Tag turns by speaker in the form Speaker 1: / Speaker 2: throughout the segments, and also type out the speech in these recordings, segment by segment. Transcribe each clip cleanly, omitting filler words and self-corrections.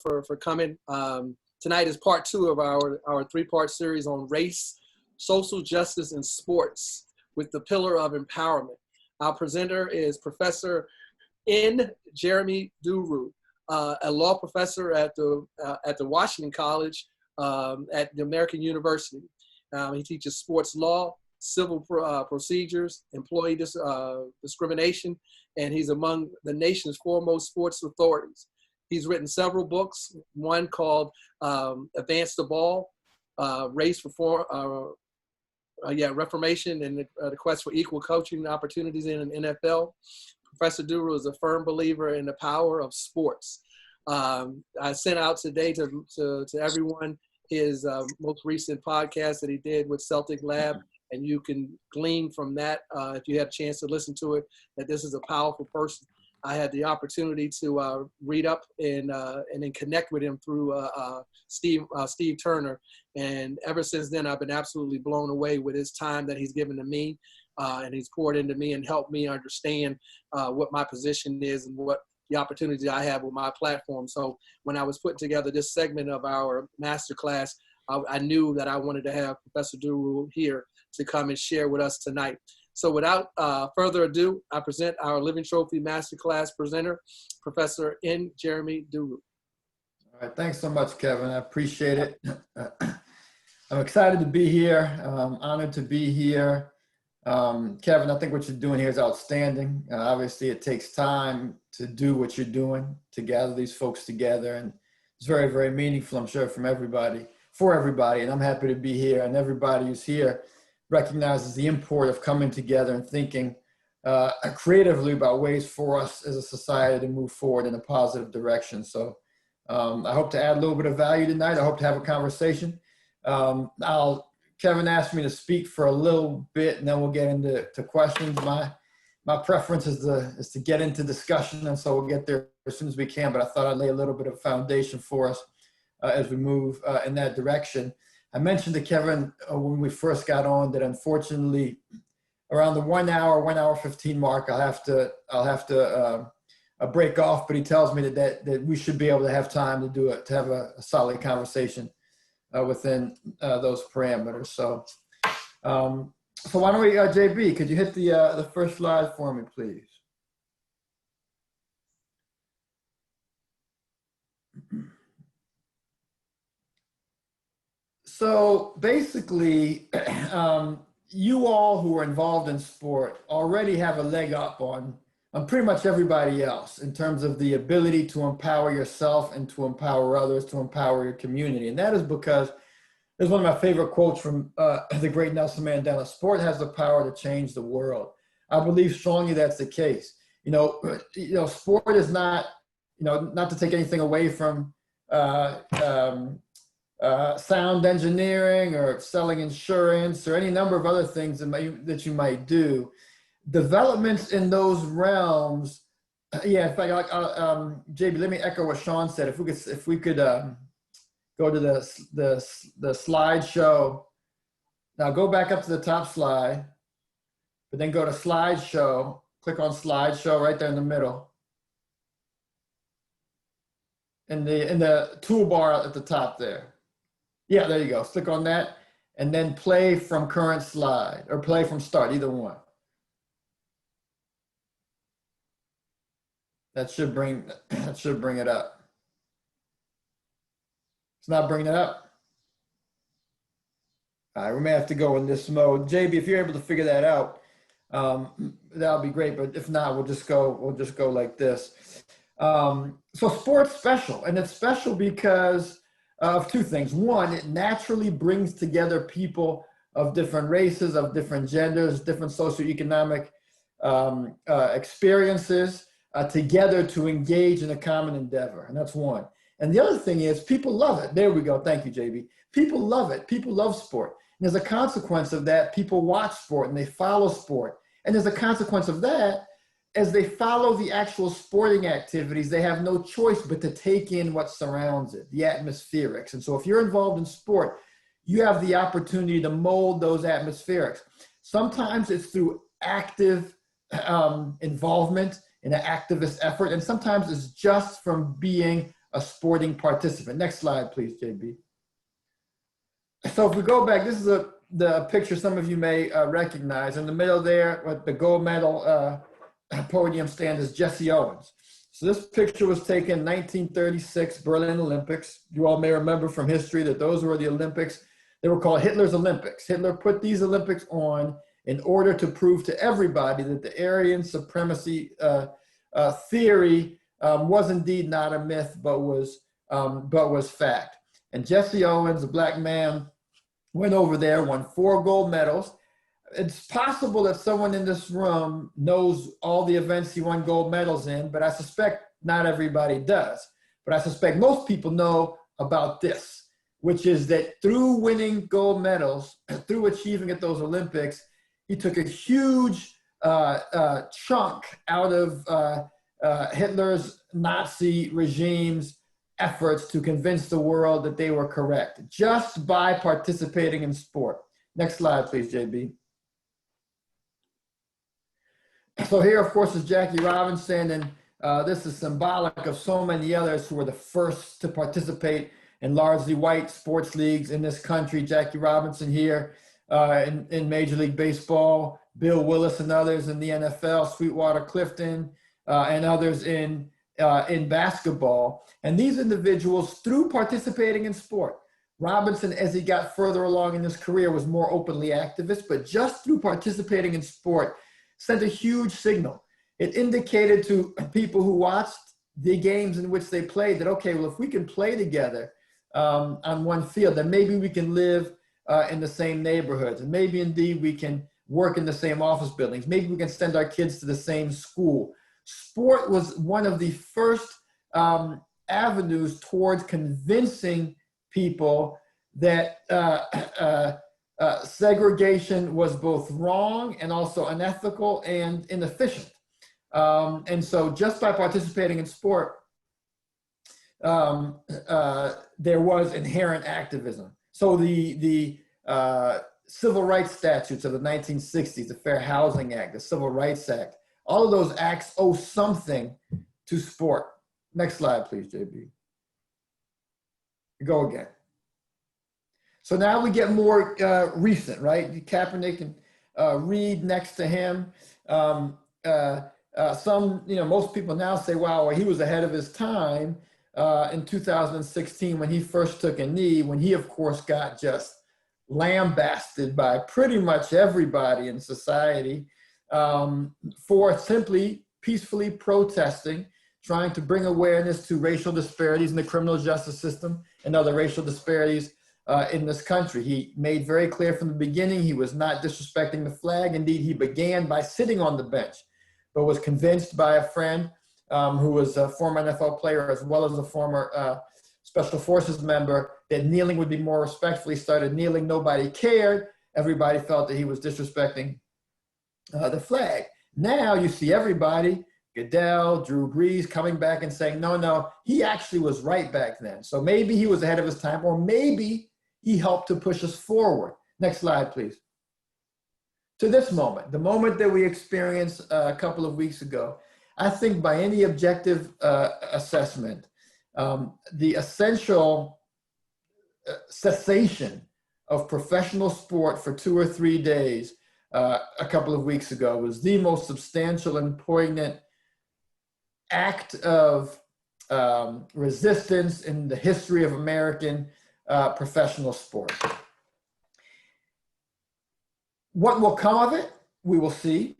Speaker 1: for coming. Tonight is part 2 of our 3-part series on race, social justice, and sports with the pillar of empowerment. Our presenter is Professor Jeremi Duru, a law professor at the Washington College at the American University. He teaches sports law, civil procedures, employee discrimination, and he's among the nation's foremost sports authorities. He's written several books, one called Advance the Ball, Race Reformation and the Quest for Equal Coaching Opportunities in an NFL. Professor Duru is a firm believer in the power of sports. I sent out today to everyone his most recent podcast that he did with Celtic Lab, and you can glean from that, if you have a chance to listen to it, that this is a powerful person. I had the opportunity to read up and then connect with him through Steve Turner. And ever since then, I've been absolutely blown away with his time that he's given to me. And he's poured into me and helped me understand what my position is and what the opportunities I have with my platform. So when I was putting together this segment of our masterclass, I knew that I wanted to have Professor Duru here to come and share with us tonight. So without further ado, I present our Living Trophy Masterclass presenter, Professor Jeremi Duru.
Speaker 2: All right, thanks so much, Kevin. I appreciate it. I'm excited to be here. Honored to be here. Kevin, I think what you're doing here is outstanding. Obviously, it takes time to do what you're doing, to gather these folks together, and it's very, very meaningful, I'm sure, for everybody, and I'm happy to be here, and everybody who's here recognizes the import of coming together and thinking creatively about ways for us as a society to move forward in a positive direction. So I hope to add a little bit of value tonight. I hope to have a conversation. Kevin asked me to speak for a little bit, and then we'll get into questions. My preference is to get into discussion, and so we'll get there as soon as we can. But I thought I'd lay a little bit of foundation for us as we move in that direction. I mentioned to Kevin when we first got on that unfortunately, around the 1 hour 15 mark, I'll have to break off. But he tells me that we should be able to have time to have a solid conversation within those parameters. So why don't we, JB, could you hit the first slide for me, please? So basically, you all who are involved in sport already have a leg up on pretty much everybody else in terms of the ability to empower yourself and to empower others, to empower your community. And that is because there's one of my favorite quotes from the great Nelson Mandela: "Sport has the power to change the world." I believe strongly that's the case. Sport is not, not to take anything away from sound engineering or selling insurance or any number of other things that you might do. Developments in those realms, in fact, JB, let me echo what Sean said. If we could go to the slideshow. Now go back up to the top slide, but then go to slideshow. Click on slideshow right there in the middle. In the toolbar at the top there. Yeah, there you go. Click on that, and then play from current slide or play from start, either one. That should bring it up. It's not bringing it up. All right, we may have to go in this mode. JB, if you're able to figure that out, that'll be great. But if not, we'll just go like this. So sport's special, and it's special because of two things. One, it naturally brings together people of different races, of different genders, different socioeconomic experiences together to engage in a common endeavor. And that's one. And the other thing is people love it. There we go. Thank you, JB. People love it. People love sport. And as a consequence of that, people watch sport and they follow sport. And as a consequence of that, as they follow the actual sporting activities, they have no choice but to take in what surrounds it, the atmospherics. And so if you're involved in sport, you have the opportunity to mold those atmospherics. Sometimes it's through active involvement in an activist effort, and sometimes it's just from being a sporting participant. Next slide, please, JB. So if we go back, this is the picture some of you may recognize. In the middle there, with the gold medal podium stand is Jesse Owens. So this picture was taken in 1936 Berlin Olympics. You all may remember from history that those were the Olympics. They were called Hitler's Olympics. Hitler put these Olympics on in order to prove to everybody that the Aryan supremacy theory was indeed not a myth, but was fact. And Jesse Owens, a black man, went over there, won 4 gold medals. It's possible that someone in this room knows all the events he won gold medals in, but I suspect not everybody does. But I suspect most people know about this, which is that through winning gold medals, through achieving at those Olympics, he took a huge chunk out of Hitler's Nazi regime's efforts to convince the world that they were correct, just by participating in sport. Next slide, please, JB. So here, of course, is Jackie Robinson, and this is symbolic of so many others who were the first to participate in largely white sports leagues in this country. Jackie Robinson here in Major League Baseball, Bill Willis and others in the NFL, Sweetwater Clifton, and others in basketball. And these individuals, through participating in sport, Robinson, as he got further along in his career, was more openly activist, but just through participating in sport, sent a huge signal. It indicated to people who watched the games in which they played that, okay, well, if we can play together on one field, then maybe we can live in the same neighborhoods, and maybe indeed we can work in the same office buildings. Maybe we can send our kids to the same school. Sport was one of the first avenues towards convincing people that segregation was both wrong and also unethical and inefficient. And so just by participating in sport, there was inherent activism. So the civil rights statutes of the 1960s, the Fair Housing Act, the Civil Rights Act, all of those acts owe something to sport. Next slide, please, JB. Go again. So now we get more recent, right? Kaepernick and Reed next to him. Most people now say, wow, well, he was ahead of his time in 2016 when he first took a knee, when he, of course, got just lambasted by pretty much everybody in society for simply peacefully protesting, trying to bring awareness to racial disparities in the criminal justice system and other racial disparities in this country. He made very clear from the beginning he was not disrespecting the flag. Indeed, he began by sitting on the bench, but was convinced by a friend who was a former NFL player as well as a former Special Forces member that kneeling would be more respectful. He started kneeling. Nobody cared. Everybody felt that he was disrespecting the flag. Now you see everybody, Goodell, Drew Brees, coming back and saying, no, he actually was right back then. So maybe he was ahead of his time, or maybe he helped to push us forward. Next slide, please. To this moment, the moment that we experienced a couple of weeks ago, I think by any objective assessment, the essential cessation of professional sport for 2 or 3 days a couple of weeks ago was the most substantial and poignant act of resistance in the history of American professional sport. What will come of it, we will see.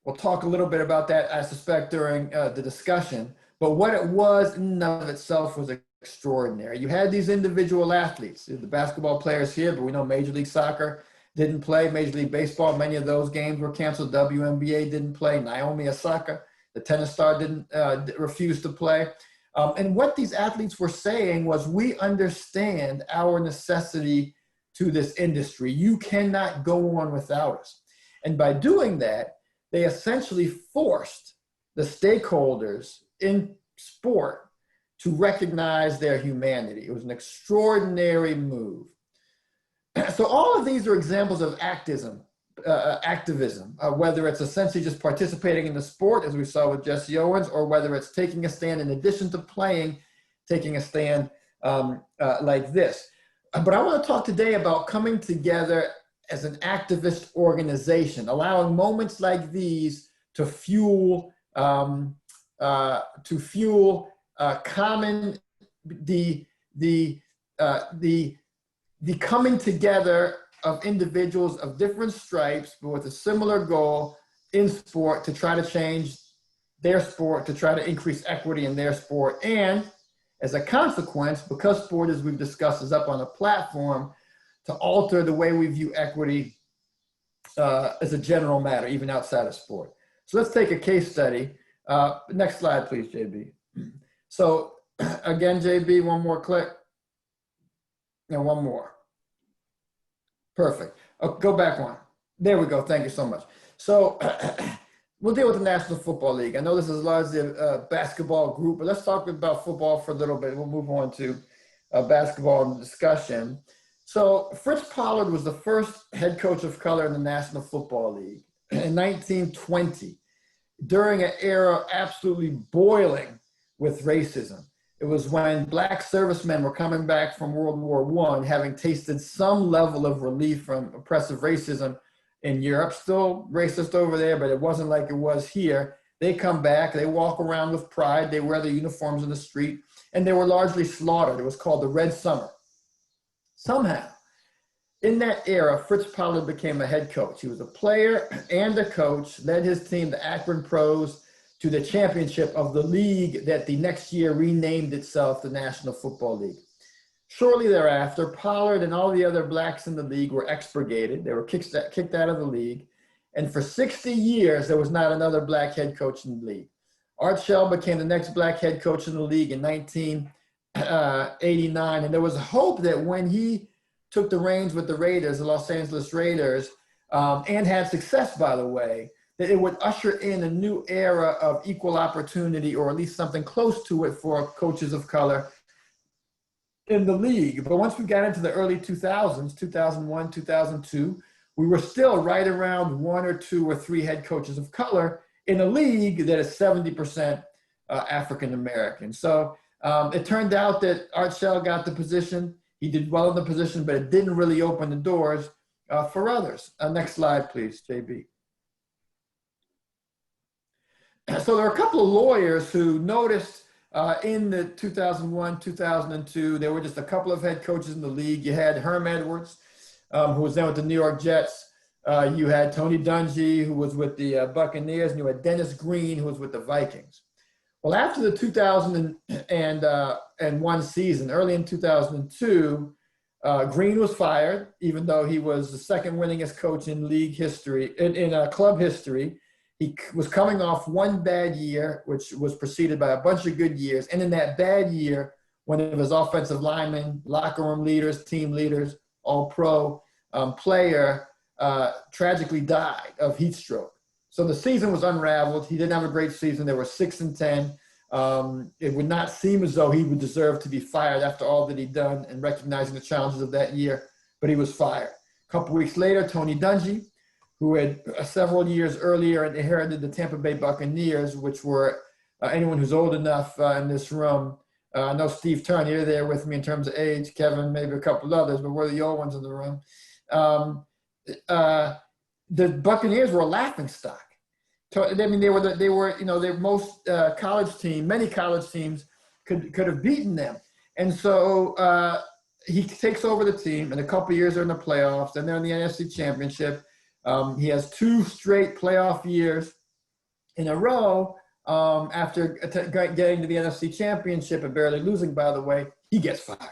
Speaker 2: We'll talk a little bit about that, I suspect, during the discussion. But what it was in and of itself was extraordinary. You had these individual athletes, the basketball players here, but we know Major League Soccer didn't play. Major League Baseball, many of those games were canceled. WNBA didn't play. Naomi Osaka, the tennis star, refused to play. And what these athletes were saying was, we understand our necessity to this industry. You cannot go on without us. And by doing that, they essentially forced the stakeholders in sport to recognize their humanity. It was an extraordinary move. So all of these are examples of activism, whether it's essentially just participating in the sport, as we saw with Jesse Owens, or whether it's taking a stand in addition to playing taking a stand like this. But I want to talk today about coming together as an activist organization, allowing moments like these to fuel common the coming together of individuals of different stripes, but with a similar goal in sport to try to change their sport, to try to increase equity in their sport. And as a consequence, because sport, as we've discussed, is up on a platform, to alter the way we view equity as a general matter, even outside of sport. So let's take a case study. Next slide, please, JB. So again, JB, one more click. And one more. Perfect. Go back one. There we go. Thank you so much. So we'll deal with the National Football League. I know this is largely a basketball group, but let's talk about football for a little bit. We'll move on to basketball in the discussion. So Fritz Pollard was the first head coach of color in the National Football League in 1920, during an era absolutely boiling with racism. It was when Black servicemen were coming back from World War I, having tasted some level of relief from oppressive racism in Europe. Still racist over there, but it wasn't like it was here. They come back, they walk around with pride, they wear their uniforms in the street, and they were largely slaughtered. It was called the Red Summer. Somehow, in that era, Fritz Pollard became a head coach. He was a player and a coach, led his team, the Akron Pros, to the championship of the league that the next year renamed itself the National Football League. Shortly thereafter, Pollard and all the other blacks in the league were expurgated. They were kicked out of the league. And for 60 years, there was not another black head coach in the league. Art Shell became the next black head coach in the league in 1989. And there was hope that when he took the reins with the Raiders, the Los Angeles Raiders, and had success, by the way, that it would usher in a new era of equal opportunity, or at least something close to it, for coaches of color in the league. But once we got into the early 2000s, 2001, 2002, we were still right around 1 or 2 or 3 head coaches of color in a league that is 70% African-American. So it turned out that Art Shell got the position. He did well in the position, but it didn't really open the doors for others. Next slide, please, JB. So there are a couple of lawyers who noticed in the 2001, 2002, there were just a couple of head coaches in the league. You had Herm Edwards, who was then with the New York Jets. You had Tony Dungy, who was with the Buccaneers, and you had Dennis Green, who was with the Vikings. Well, after the 2001 season, early in 2002, Green was fired, even though he was the second winningest coach in league history, in club history. He was coming off one bad year, which was preceded by a bunch of good years. And in that bad year, one of his offensive linemen, locker room leaders, team leaders, all-pro player, tragically died of heat stroke. So the season was unraveled. He didn't have a great season. They were 6-10. It would not seem as though he would deserve to be fired after all that he'd done, and recognizing the challenges of that year, but he was fired. A couple weeks later, Tony Dungy, who had several years earlier inherited the Tampa Bay Buccaneers, which were, anyone who's old enough in this room, I know Steve Turner, you're there with me in terms of age, Kevin, maybe a couple others, but we're the old ones in the room. The Buccaneers were a laughingstock. I mean, they were their most college team, many college teams could have beaten them. And so he takes over the team, and a couple of years they're in the playoffs, and they're in the NFC Championship. He has 2 straight playoff years in a row. After getting to the NFC Championship and barely losing, by the way, he gets fired.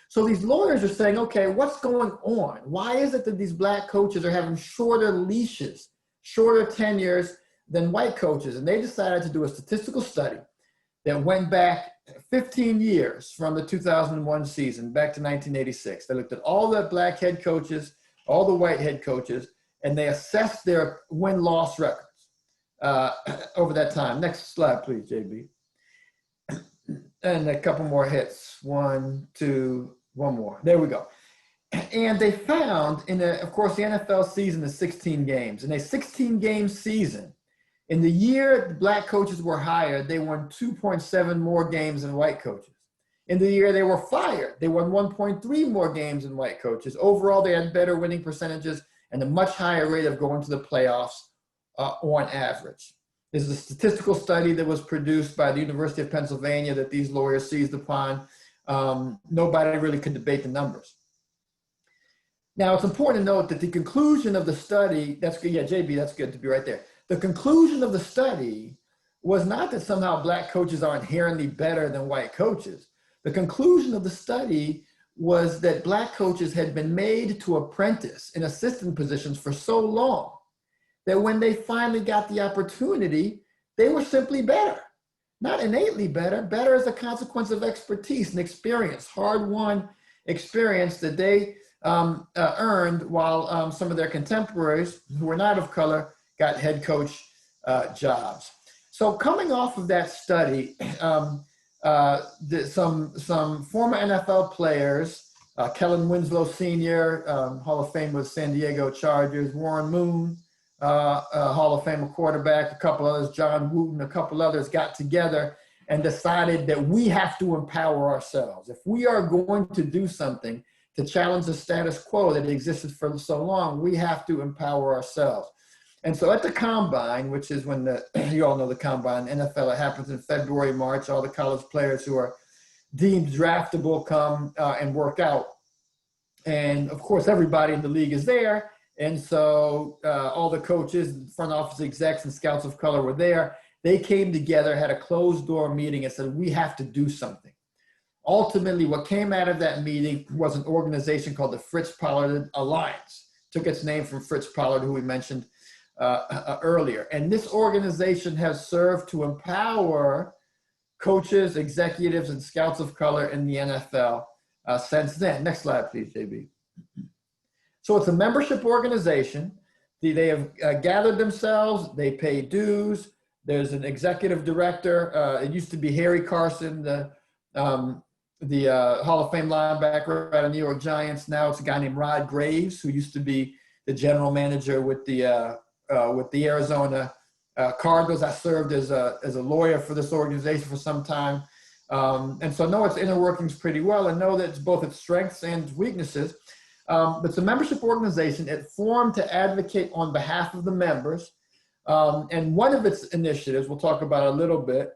Speaker 2: So these lawyers are saying, okay, what's going on? Why is it that these black coaches are having shorter leashes, shorter tenures than white coaches? And they decided to do a statistical study that went back 15 years from the 2001 season, back to 1986. They looked at all the black head coaches, all the white head coaches, and they assessed their win-loss records over that time. Next slide, please, JB. And a couple more hits. 1, 2, one more. There we go. And they found, of course, the NFL season is 16 games. In a 16-game season, in the year the black coaches were hired, they won 2.7 more games than white coaches. In the year they were fired, they won 1.3 more games than white coaches. Overall, they had better winning percentages and a much higher rate of going to the playoffs on average. This is a statistical study that was produced by the University of Pennsylvania that these lawyers seized upon. Nobody really could debate the numbers. Now, it's important to note that the conclusion of the study, that's good, yeah, JB, that's good to be right there. The conclusion of the study was not that somehow black coaches are inherently better than white coaches. The conclusion of the study was that black coaches had been made to apprentice in assistant positions for so long that when they finally got the opportunity, they were simply better. Not innately better, better as a consequence of expertise and experience, hard-won experience that they earned while some of their contemporaries who were not of color got head coach jobs. So coming off of that study, some former NFL players, Kellen Winslow Sr., Hall of Fame with San Diego Chargers, Warren Moon, Hall of Fame quarterback, a couple others, John Wooten, a couple others got together and decided that we have to empower ourselves. If we are going to do something to challenge the status quo that existed for so long, we have to empower ourselves. And so at the Combine, which is when you all know the Combine, NFL, it happens in February, March, all the college players who are deemed draftable come and work out. And of course, everybody in the league is there. And so all the coaches, front office execs, and scouts of color were there. They came together, had a closed door meeting and said, we have to do something. Ultimately, what came out of that meeting was an organization called the Fritz Pollard Alliance. Took its name from Fritz Pollard, who we mentioned earlier. And this organization has served to empower coaches, executives, and scouts of color in the NFL since then. Next slide, please, JB. So it's a membership organization. They have gathered themselves. They pay dues. There's an executive director. It used to be Harry Carson, the Hall of Fame linebacker out of New York Giants. Now it's a guy named Rod Graves, who used to be the general manager with the Arizona Cardinals. I served as a lawyer for this organization for some time. And so I know its inner workings pretty well and know that it's both its strengths and weaknesses. But it's a membership organization. It formed to advocate on behalf of the members. And one of its initiatives, we'll talk about a little bit,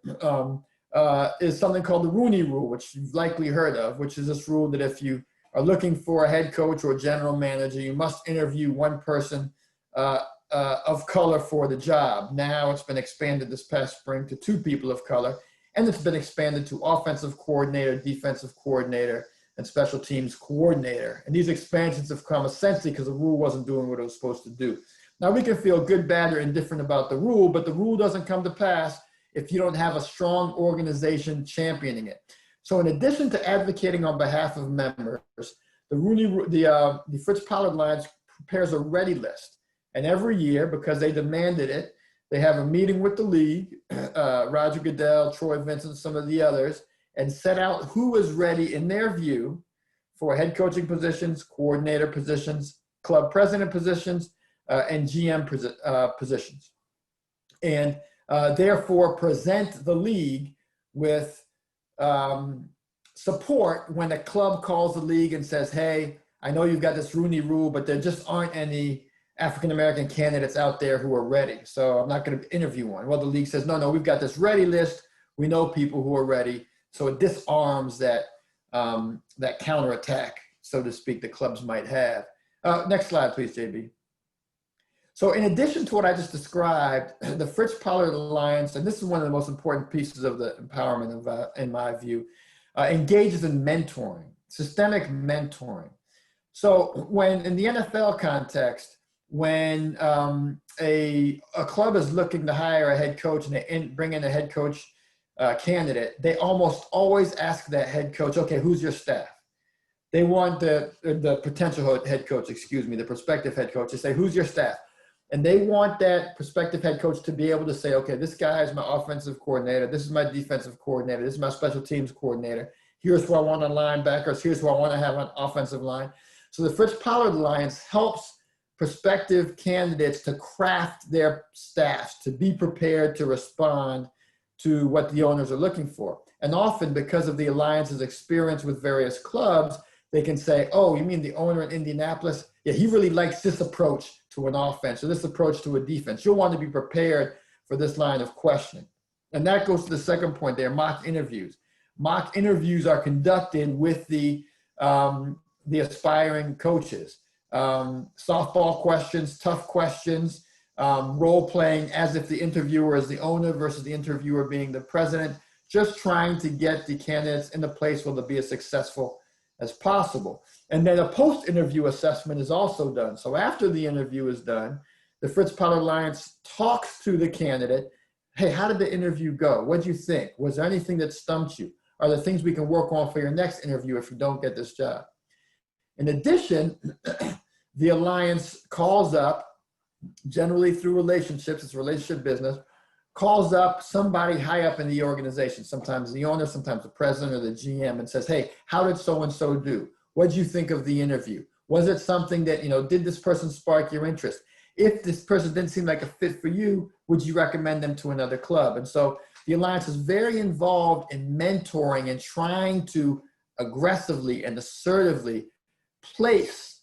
Speaker 2: is something called the Rooney Rule, which you've likely heard of, which is this rule that if you are looking for a head coach or a general manager, you must interview one person of color for the job. Now it's been expanded this past spring to 2 people of color, and it's been expanded to offensive coordinator, defensive coordinator, and special teams coordinator. And these expansions have come essentially because the rule wasn't doing what it was supposed to do. Now we can feel good, bad, or indifferent about the rule, but the rule doesn't come to pass if you don't have a strong organization championing it. So in addition to advocating on behalf of members, the Fritz Pollard Alliance prepares a ready list. And every year, because they demanded it, they have a meeting with the league, Roger Goodell, Troy Vincent, some of the others, and set out who is ready in their view for head coaching positions, coordinator positions, club president positions, and GM positions. And therefore present the league with support when a club calls the league and says, hey, I know you've got this Rooney Rule, but there just aren't any African-American candidates out there who are ready. So I'm not going to interview one. Well, the league says, no, we've got this ready list. We know people who are ready. So it disarms that, that counterattack, so to speak, the clubs might have. Next slide, please, JB. So in addition to what I just described, the Fritz Pollard Alliance, and this is one of the most important pieces of the empowerment, in my view, engages in mentoring, systemic mentoring. So when in the NFL context, when a club is looking to hire a head coach and they bring in a head coach candidate, they almost always ask that head coach, okay, who's your staff? They want the potential head coach, the prospective head coach to say, who's your staff? And they want that prospective head coach to be able to say, okay, this guy is my offensive coordinator. This is my defensive coordinator. This is my special teams coordinator. Here's who I want on linebackers. Here's who I want to have on offensive line. So the Fritz Pollard Alliance helps prospective candidates to craft their staffs, to be prepared to respond to what the owners are looking for. And often, because of the alliance's experience with various clubs, they can say, oh, you mean the owner in Indianapolis? Yeah, he really likes this approach to an offense or this approach to a defense. You'll want to be prepared for this line of questioning. And that goes to the second point there, mock interviews. Mock interviews are conducted with the aspiring coaches. Softball questions, tough questions, role playing as if the interviewer is the owner versus the interviewer being the president, just trying to get the candidates in a place where they'll be as successful as possible. And then a post-interview assessment is also done. So after the interview is done, the Fritz Pollard Alliance talks to the candidate. Hey, how did the interview go? What did you think? Was there anything that stumped you? Are there things we can work on for your next interview if you don't get this job? In addition, the Alliance calls up, generally through relationships, it's relationship business, calls up somebody high up in the organization, sometimes the owner, sometimes the president or the GM, and says, hey, how did so-and-so do? What did you think of the interview? Was it something that, did this person spark your interest? If this person didn't seem like a fit for you, would you recommend them to another club? And so the Alliance is very involved in mentoring and trying to aggressively and assertively place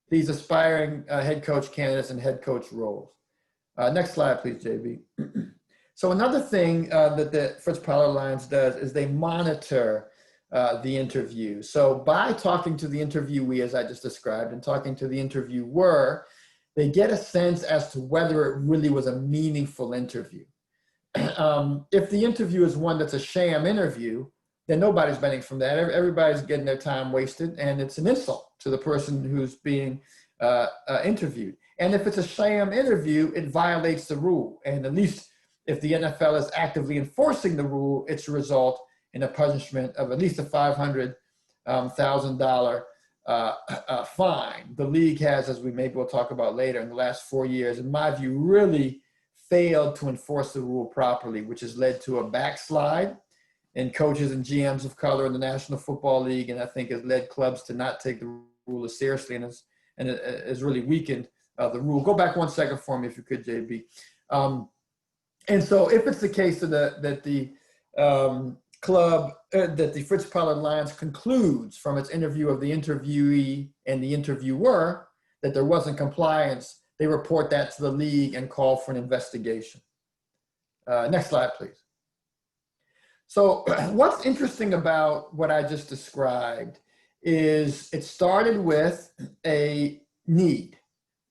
Speaker 2: these aspiring head coach candidates and head coach roles. Next slide, please, JB. So another thing that the Fritz Pollard Alliance does is they monitor the interview. So by talking to the interviewee, as I just described, and talking to the interviewer, they get a sense as to whether it really was a meaningful interview. If the interview is one that's a sham interview, then nobody's benefiting from that. Everybody's getting their time wasted, and it's an insult to the person who's being interviewed. And if it's a sham interview, it violates the rule. And at least if the NFL is actively enforcing the rule, it's a result in a punishment of at least a $500,000 fine. The league has, as we'll talk about later, in the last 4 years, in my view, really failed to enforce the rule properly, which has led to a backslide in coaches and GMs of color in the National Football League, and I think has led clubs to not take the rule as seriously and has really weakened the rule. Go back 1 second for me, if you could, JB. And so if it's the case that the Fritz Pollard Alliance concludes from its interview of the interviewee and the interviewer that there wasn't compliance, they report that to the league and call for an investigation. Next slide, please. So what's interesting about what I just described is it started with a need.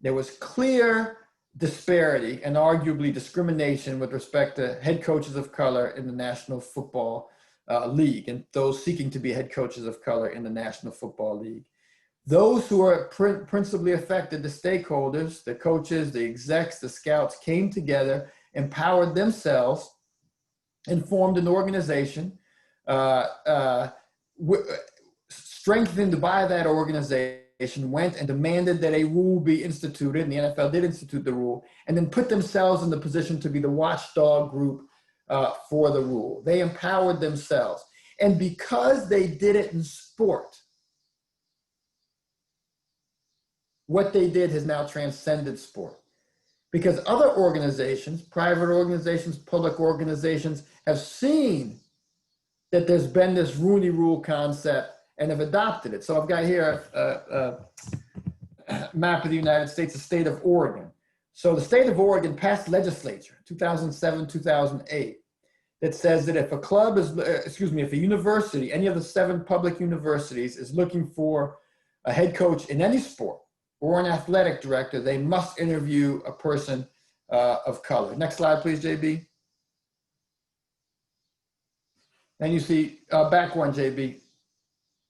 Speaker 2: There was clear disparity and arguably discrimination with respect to head coaches of color in the National Football League and those seeking to be head coaches of color in the National Football League. Those who are principally affected, the stakeholders, the coaches, the execs, the scouts, came together, empowered themselves, and formed an organization strengthened by that organization, went and demanded that a rule be instituted, and the NFL did institute the rule, and then put themselves in the position to be the watchdog group for the rule. They empowered themselves. And because they did it in sport, what they did has now transcended sport. Because other organizations, private organizations, public organizations, have seen that there's been this Rooney Rule concept and have adopted it. So I've got here a map of the United States, the state of Oregon. So the state of Oregon passed legislature, 2007, 2008, that says that if a club is, if a university, any of the 7 public universities is looking for a head coach in any sport or an athletic director, they must interview a person of color. Next slide, please, JB. And you see, back one, JB.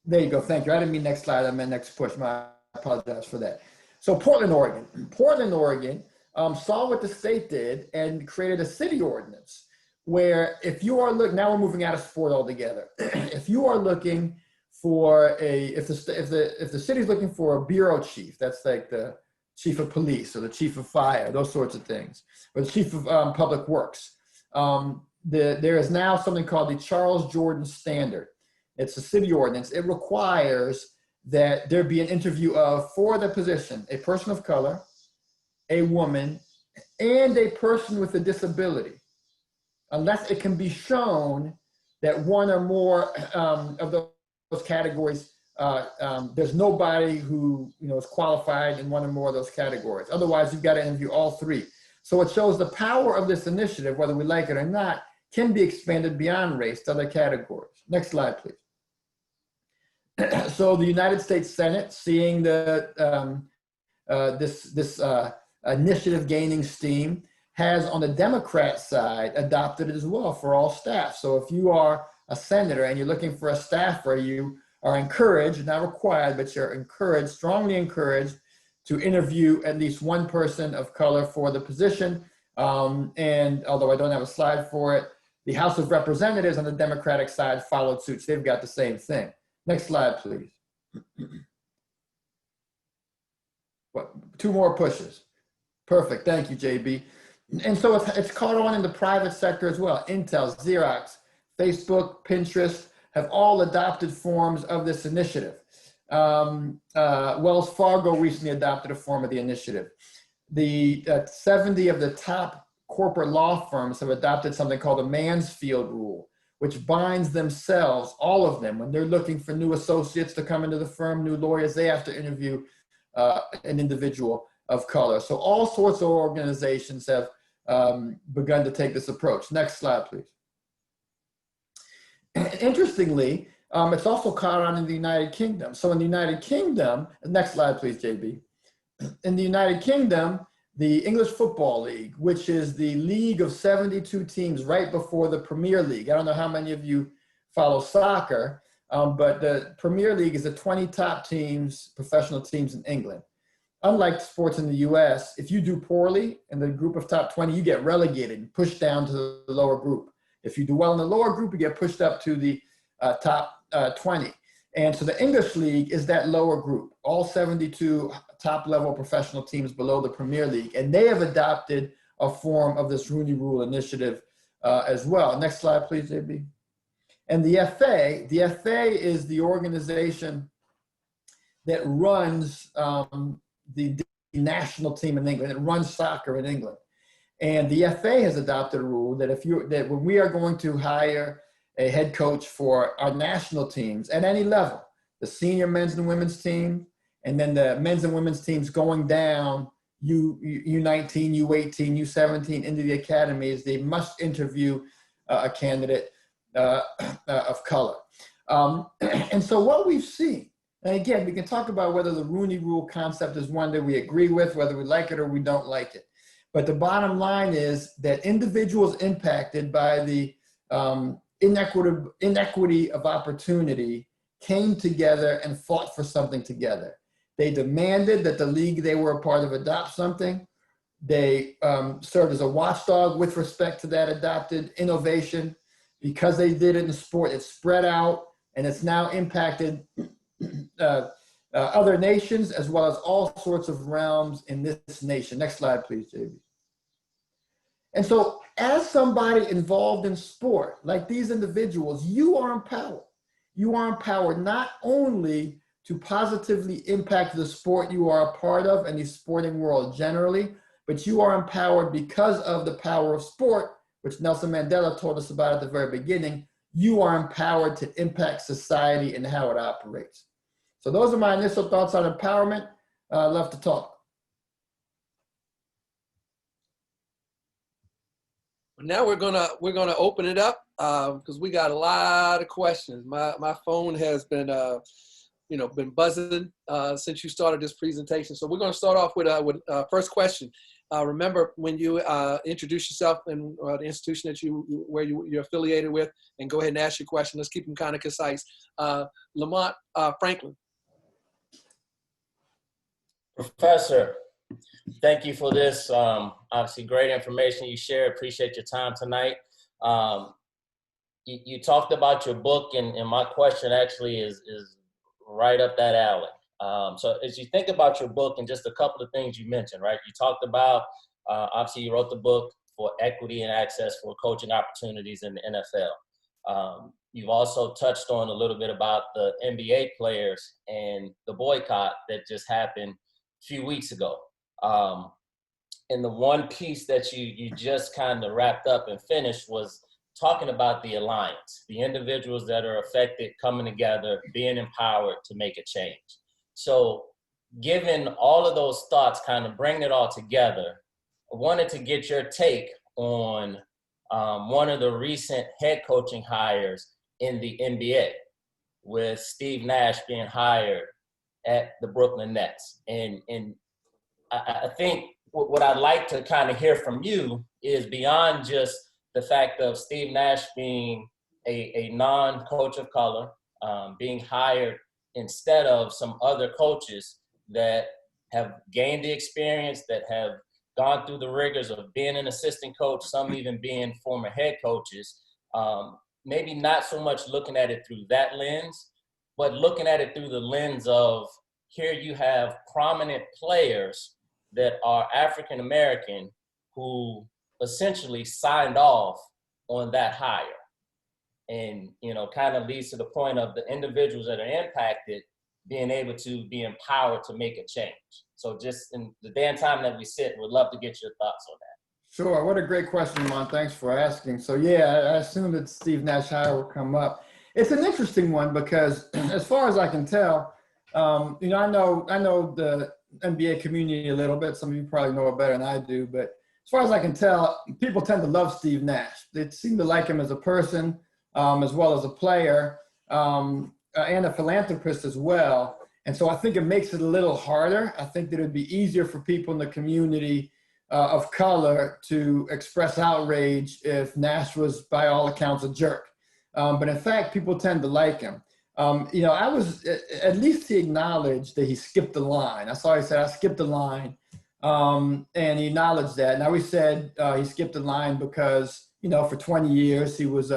Speaker 2: There you go, thank you. I didn't mean next slide, I meant next push. I apologize for that. So Portland, Oregon. Portland, Oregon saw what the state did and created a city ordinance where if you are looking, now we're moving out of sport altogether. If you are looking for if the city's looking for a bureau chief, that's like the chief of police or the chief of fire, those sorts of things, or the chief of public works. There is now something called the Charles Jordan Standard. It's a city ordinance. It requires that there be an interview for the position, a person of color, a woman, and a person with a disability, unless it can be shown that one or more of those categories, there's nobody who is qualified in one or more of those categories. Otherwise, you've got to interview all three. So it shows the power of this initiative, whether we like it or not, can be expanded beyond race to other categories. Next slide, please. So the United States Senate, seeing the this initiative gaining steam, has on the Democrat side adopted it as well for all staff. So if you are a senator and you're looking for a staffer, you are encouraged, not required, but you're encouraged, strongly encouraged, to interview at least one person of color for the position. And although I don't have a slide for it, the House of Representatives on the Democratic side followed suit. So they've got the same thing. Next slide, please. Two more pushes. Perfect. Thank you, JB. And so it's caught on in the private sector as well. Intel, Xerox, Facebook, Pinterest have all adopted forms of this initiative. Wells Fargo recently adopted a form of the initiative. The 70 of the top corporate law firms have adopted something called the Mansfield Rule, which binds themselves, all of them, when they're looking for new associates to come into the firm, new lawyers, they have to interview an individual of color. So all sorts of organizations have begun to take this approach. Next slide, please. Interestingly, it's also caught on in the United Kingdom. So in the United Kingdom, next slide, please, JB. In the United Kingdom, the English Football League, which is the league of 72 teams right before the Premier League. I don't know how many of you follow soccer, but the Premier League is the 20 top teams, professional teams in England. Unlike sports in the US, if you do poorly in the group of top 20, you get relegated and pushed down to the lower group. If you do well in the lower group, you get pushed up to the top 20. And so the English League is that lower group, all 72 top level professional teams below the Premier League. And they have adopted a form of this Rooney Rule initiative as well. Next slide, please, JB. And the FA is the organization that runs the national team in England. It runs soccer in England. And the FA has adopted a rule that that when we are going to hire a head coach for our national teams at any level, the senior men's and women's team, and then the men's and women's teams going down, U19, U18, U17 into the academies, they must interview a candidate of color. And so what we've seen, and again, we can talk about whether the Rooney Rule concept is one that we agree with, whether we like it or we don't like it. But the bottom line is that individuals impacted by the inequity of opportunity came together and fought for something together. They demanded that the league they were a part of adopt something. They served as a watchdog with respect to that adopted innovation. Because they did it in sport, it spread out, and it's now impacted other nations as well as all sorts of realms in this nation. Next slide, please, JB. And so as somebody involved in sport, like these individuals, you are empowered. You are empowered not only to positively impact the sport you are a part of and the sporting world generally, but you are empowered because of the power of sport, which Nelson Mandela told us about at the very beginning. You are empowered to impact society and how it operates. So those are my initial thoughts on empowerment. I'd love to talk.
Speaker 1: Now we're gonna open it up because we got a lot of questions. My phone has been been buzzing since you started this presentation. So we're gonna start off with first question. Remember when you introduce yourself and the institution that you're affiliated with, and go ahead and ask your question. Let's keep them kind of concise. Lamont Franklin.
Speaker 3: Professor, thank you for this. Obviously, great information you shared. Appreciate your time tonight. You talked about your book, and my question actually is right up that alley. So as you think about your book and just a couple of things you mentioned, right? You talked about, obviously you wrote the book for equity and access for coaching opportunities in the NFL. You've also touched on a little bit about the NBA players and the boycott that just happened a few weeks ago. And the one piece that you just kind of wrapped up and finished was talking about the alliance, the individuals that are affected coming together, being empowered to make a change. So given all of those thoughts, kind of bringing it all together, I wanted to get your take on one of the recent head coaching hires in the NBA, with Steve Nash being hired at the Brooklyn Nets. And I think what I'd like to kind of hear from you is, beyond just the fact of Steve Nash being a non-coach of color, being hired instead of some other coaches that have gained the experience, that have gone through the rigors of being an assistant coach, some even being former head coaches, maybe not so much looking at it through that lens, but looking at it through the lens of, here you have prominent players that are African-American who essentially signed off on that hire. And, you know, kind of leads to the point of the individuals that are impacted being able to be empowered to make a change. So just in the day and time that we sit, would love to get your thoughts on that.
Speaker 2: Sure. What a great question, Mon. Thanks for asking. So, yeah, I assume that Steve Nash hire will come up. It's an interesting one because, as far as I can tell, you know, I know the NBA community a little bit. Some of you probably know it better than I do. But as far as I can tell, people tend to love Steve Nash. They seem to like him as a person, as well as a player, and a philanthropist as well. And so I think it makes it a little harder. I think that it would be easier for people in the community of color to express outrage if Nash was, by all accounts, a jerk. But in fact, people tend to like him. You know, at least he acknowledged that he skipped the line. I saw he said, I skipped the line. And he acknowledged that. Now, he said he skipped the line because, you know, for 20 years, he was,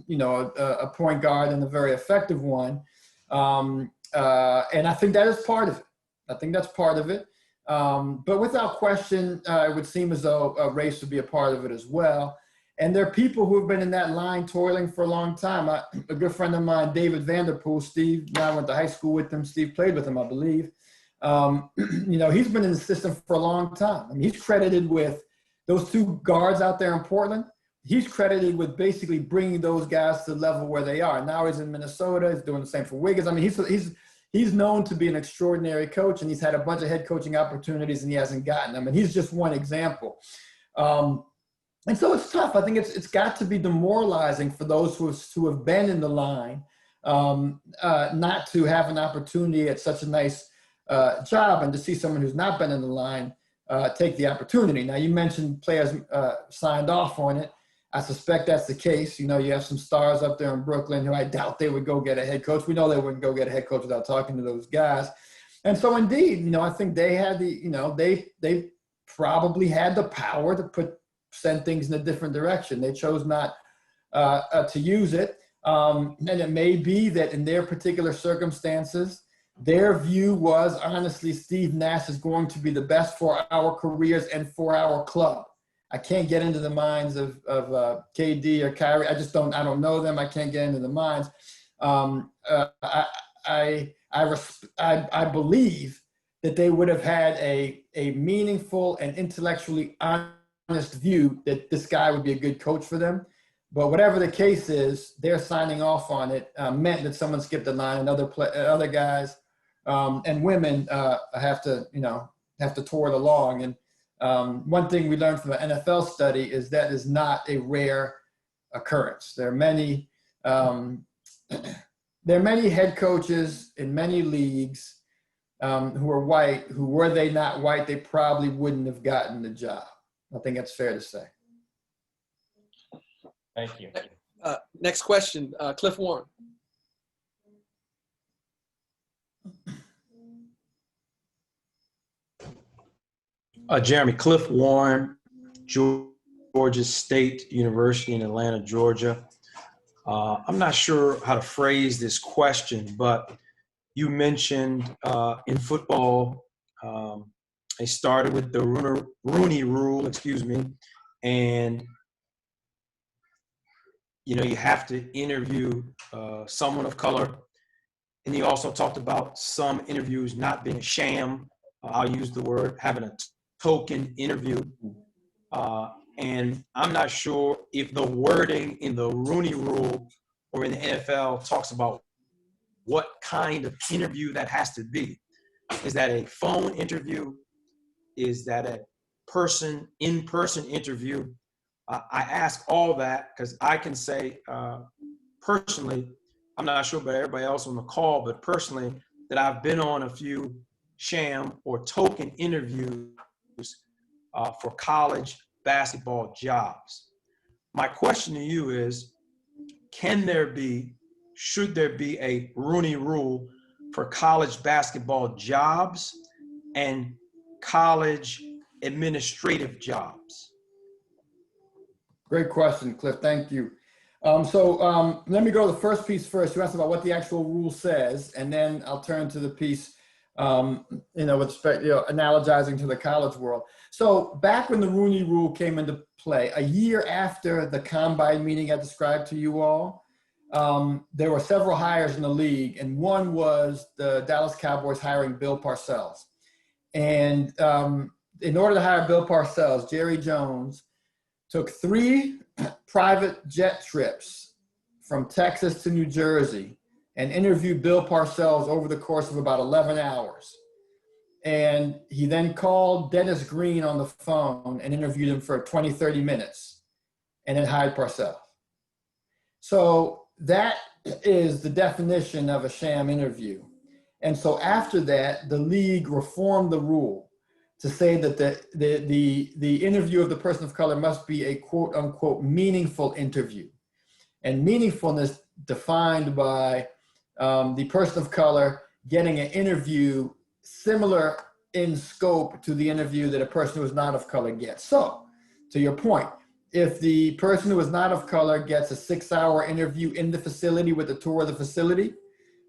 Speaker 2: you know, a point guard and a very effective one. And I think that is part of it. I think that's part of it. But without question, it would seem as though race would be a part of it as well. And there are people who have been in that line toiling for a long time. A good friend of mine, David Vanderpool, Steve, and I went to high school with him. Steve played with him, I believe. You know, he's been in the system for a long time. I mean, he's credited with those two guards out there in Portland. He's credited with basically bringing those guys to the level where they are. Now he's in Minnesota. He's doing the same for Wiggins. I mean, he's known to be an extraordinary coach, and he's had a bunch of head coaching opportunities, and he hasn't gotten them. And he's just one example. And so it's tough. I think it's got to be demoralizing for those who have been in the line, not to have an opportunity at such a nice job, and to see someone who's not been in the line take the opportunity. Now, you mentioned players signed off on it. I suspect that's the case. You know, you have some stars up there in Brooklyn who I doubt they would go get a head coach. We know they wouldn't go get a head coach without talking to those guys. And so, indeed, you know, I think they had they probably had the power to send things in a different direction. They chose not to use it. And it may be that in their particular circumstances, their view was, honestly, Steve Nash is going to be the best for our careers and for our club. I can't get into the minds of KD or Kyrie. I don't know them. I can't get into the minds. I believe that they would have had a meaningful and intellectually honest view that this guy would be a good coach for them. But whatever the case is, their signing off on it meant that someone skipped the line, and other guys and women have to toil along. And one thing we learned from an NFL study is that is not a rare occurrence. There are many head coaches in many leagues who are white, who, were they not white, they probably wouldn't have gotten the job. I think that's fair to say.
Speaker 3: Thank you.
Speaker 1: Next question, Cliff Warren.
Speaker 4: Jeremy, Cliff Warren, Georgia State University in Atlanta, Georgia. I'm not sure how to phrase this question, but you mentioned in football, they started with the Rooney Rule, and you know, you have to interview someone of color. And you also talked about some interviews not being a sham. I'll use the word having a token interview. And I'm not sure if the wording in the Rooney Rule or in the NFL talks about what kind of interview that has to be. Is that a phone interview? Is that a in-person interview? I ask all that because I can say personally, I'm not sure about everybody else on the call, but personally, that I've been on a few sham or token interviews for college basketball jobs. My question to you is, should there be a Rooney Rule for college basketball jobs and college administrative jobs?
Speaker 2: Great question, Cliff. Thank you. Let me go to the first piece first. You asked about what the actual rule says, and then I'll turn to the piece, with respect, analogizing to the college world. So back when the Rooney Rule came into play, a year after the combine meeting I described to you all, there were several hires in the league, and one was the Dallas Cowboys hiring Bill Parcells. And in order to hire Bill Parcells, Jerry Jones took 3 private jet trips from Texas to New Jersey and interviewed Bill Parcells over the course of about 11 hours. And he then called Dennis Green on the phone and interviewed him for 20, 30 minutes and then hired Parcells. So that is the definition of a sham interview. And so after that, the league reformed the rule to say that the interview of the person of color must be a quote unquote meaningful interview. And meaningfulness defined by the person of color getting an interview similar in scope to the interview that a person who is not of color gets. So to your point, if the person who is not of color gets a 6-hour interview in the facility with a tour of the facility,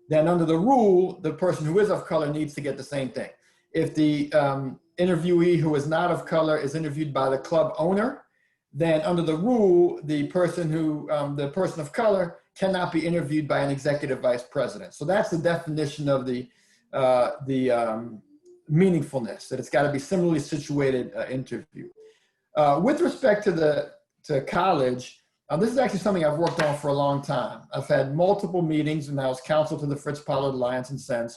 Speaker 2: then under the rule, the person who is of color needs to get the same thing. If the interviewee who is not of color is interviewed by the club owner, then under the rule, the person of color cannot be interviewed by an executive vice president. So that's the definition of the meaningfulness, that it's got to be similarly situated interview. With respect to college, this is actually something I've worked on for a long time. I've had multiple meetings, and I was counsel to the Fritz Pollard Alliance and Sense,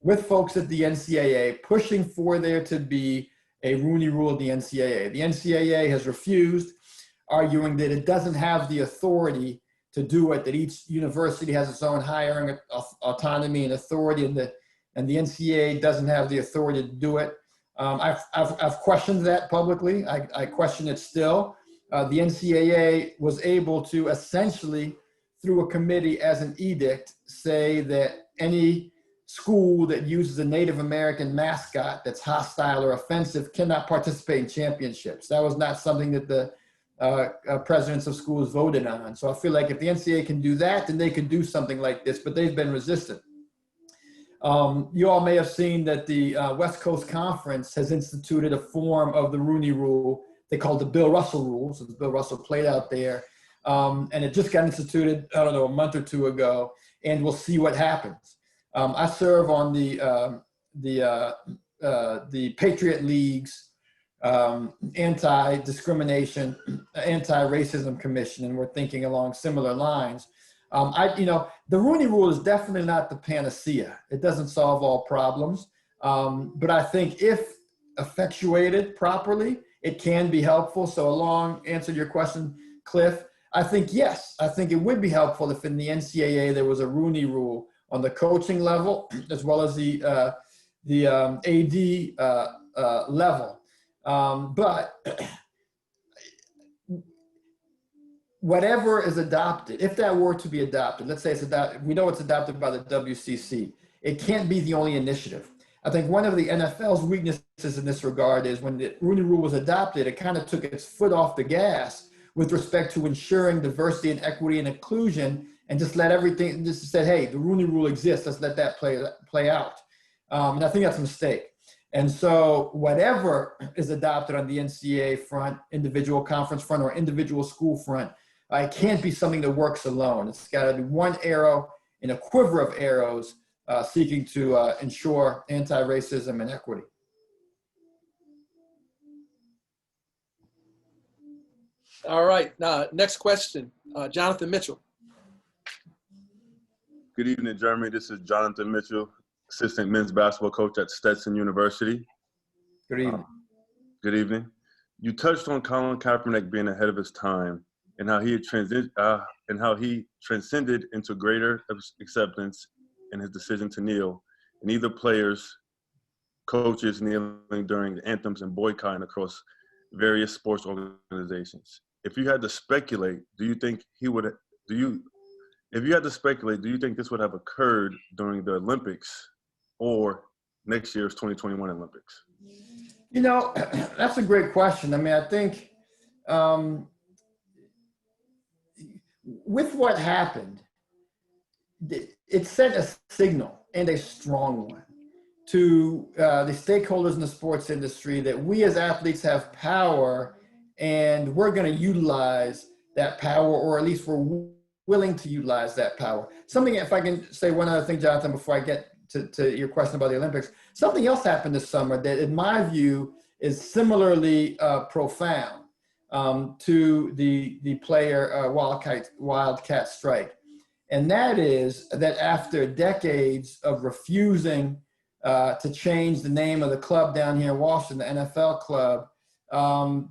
Speaker 2: with folks at the NCAA pushing for there to be a Rooney Rule at the NCAA. The NCAA has refused, arguing that it doesn't have the authority to do it, that each university has its own hiring autonomy and authority, and the NCAA doesn't have the authority to do it. I've questioned that publicly. I question it still. The NCAA was able to essentially, through a committee as an edict, say that any school that uses a Native American mascot that's hostile or offensive cannot participate in championships. That was not something that the presidents of schools voted on. So I feel like if the NCAA can do that, then they can do something like this, but they've been resistant. You all may have seen that the West Coast Conference has instituted a form of the Rooney Rule they call the Bill Russell Rule. So Bill Russell played out there. And it just got instituted, I don't know, a month or two ago, and we'll see what happens. I serve on the Patriot League's anti-discrimination, anti-racism commission, and we're thinking along similar lines. The Rooney Rule is definitely not the panacea. It doesn't solve all problems, but I think if effectuated properly, it can be helpful. So a long answer to your question, Cliff, I think yes. I think it would be helpful if in the NCAA there was a Rooney Rule on the coaching level as well as the AD level. But whatever is adopted, if that were to be adopted, let's say it's adopted, we know it's adopted by the WCC, it can't be the only initiative. I think one of the NFL's weaknesses in this regard is when the Rooney Rule was adopted, it kind of took its foot off the gas with respect to ensuring diversity and equity and inclusion, and just let everything, just said, hey, the Rooney Rule exists, let's let that play out. And I think that's a mistake. And so whatever is adopted on the NCAA front, individual conference front, or individual school front, it can't be something that works alone. It's got to be one arrow in a quiver of arrows seeking to ensure anti-racism and equity.
Speaker 1: All right. Next question, Jonathan Mitchell.
Speaker 5: Good evening, Jeremy. This is Jonathan Mitchell, assistant men's basketball coach at Stetson University.
Speaker 2: Good evening.
Speaker 5: Good evening. You touched on Colin Kaepernick being ahead of his time and how he transcended into greater acceptance in his decision to kneel, and either players, coaches kneeling during the anthems and boycotting across various sports organizations. If you had to speculate, do you think this would have occurred during the Olympics or next year's 2021 Olympics?
Speaker 2: You know, that's a great question. I mean, I think with what happened, it sent a signal, and a strong one, to the stakeholders in the sports industry that we as athletes have power, and we're going to utilize that power, or at least we're willing to utilize that power. Something, if I can say one other thing, Jonathan, before I get to your question about the Olympics, something else happened this summer that, in my view, is similarly profound to the player Wildcat strike. And that is that after decades of refusing to change the name of the club down here in Washington, the NFL club,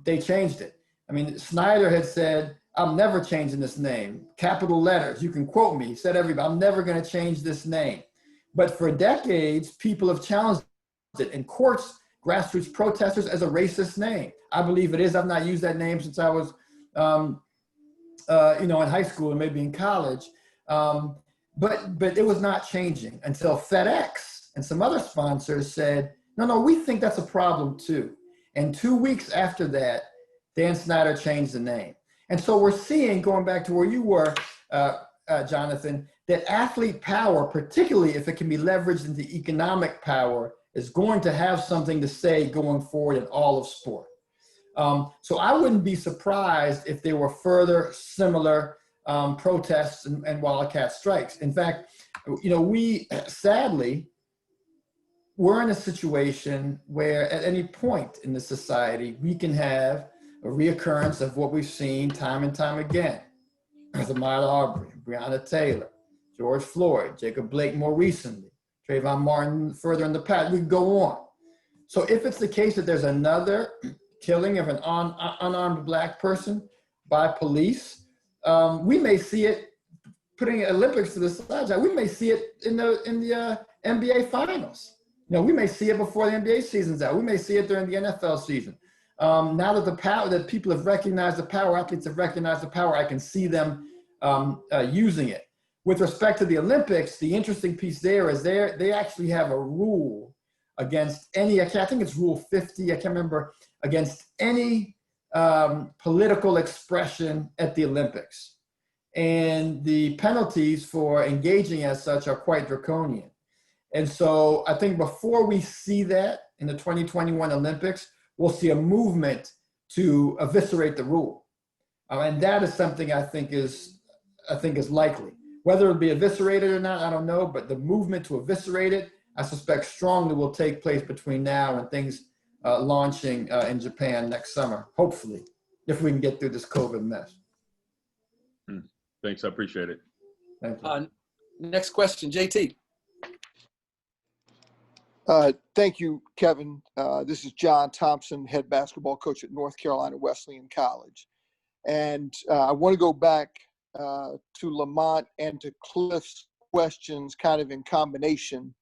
Speaker 2: they changed it. I mean, Snyder had said, I'm never changing this name. Capital letters, you can quote me. He said everybody, I'm never going to change this name. But for decades, people have challenged it in courts, grassroots protesters, as a racist name. I believe it is. I've not used that name since I was, in high school and maybe in college. But it was not changing until FedEx and some other sponsors said, no, we think that's a problem too. And 2 weeks after that, Dan Snyder changed the name. And so we're seeing, going back to where you were, Jonathan, that athlete power, particularly if it can be leveraged into economic power, is going to have something to say going forward in all of sport. So I wouldn't be surprised if there were further similar protests and Wildcat strikes. In fact, we sadly, we're in a situation where at any point in the society, we can have a reoccurrence of what we've seen time and time again. Ahmaud Arbery, Breonna Taylor, George Floyd, Jacob Blake more recently, Trayvon Martin further in the past. We can go on. So if it's the case that there's another killing of an unarmed Black person by police, we may see it, putting Olympics to the side, we may see it in the NBA finals. We may see it before the NBA season's out. We may see it during the NFL season. Now that that people have recognized the power, athletes have recognized the power, I can see them using it. With respect to the Olympics, the interesting piece there is they actually have a rule against any, I think it's Rule 50, I can't remember, against any political expression at the Olympics. And the penalties for engaging as such are quite draconian. And so I think before we see that in the 2021 Olympics, we'll see a movement to eviscerate the rule. And that is something I think is likely. Whether it'll be eviscerated or not, I don't know, but the movement to eviscerate it, I suspect strongly will take place between now and things launching in Japan next summer, hopefully, if we can get through this COVID mess.
Speaker 5: Thanks, I appreciate it.
Speaker 2: Thank you.
Speaker 1: Next question, JT.
Speaker 6: Thank you, Kevin. This is John Thompson, head basketball coach at North Carolina Wesleyan College. And I want to go back to Lamont and to Cliff's questions kind of in combination.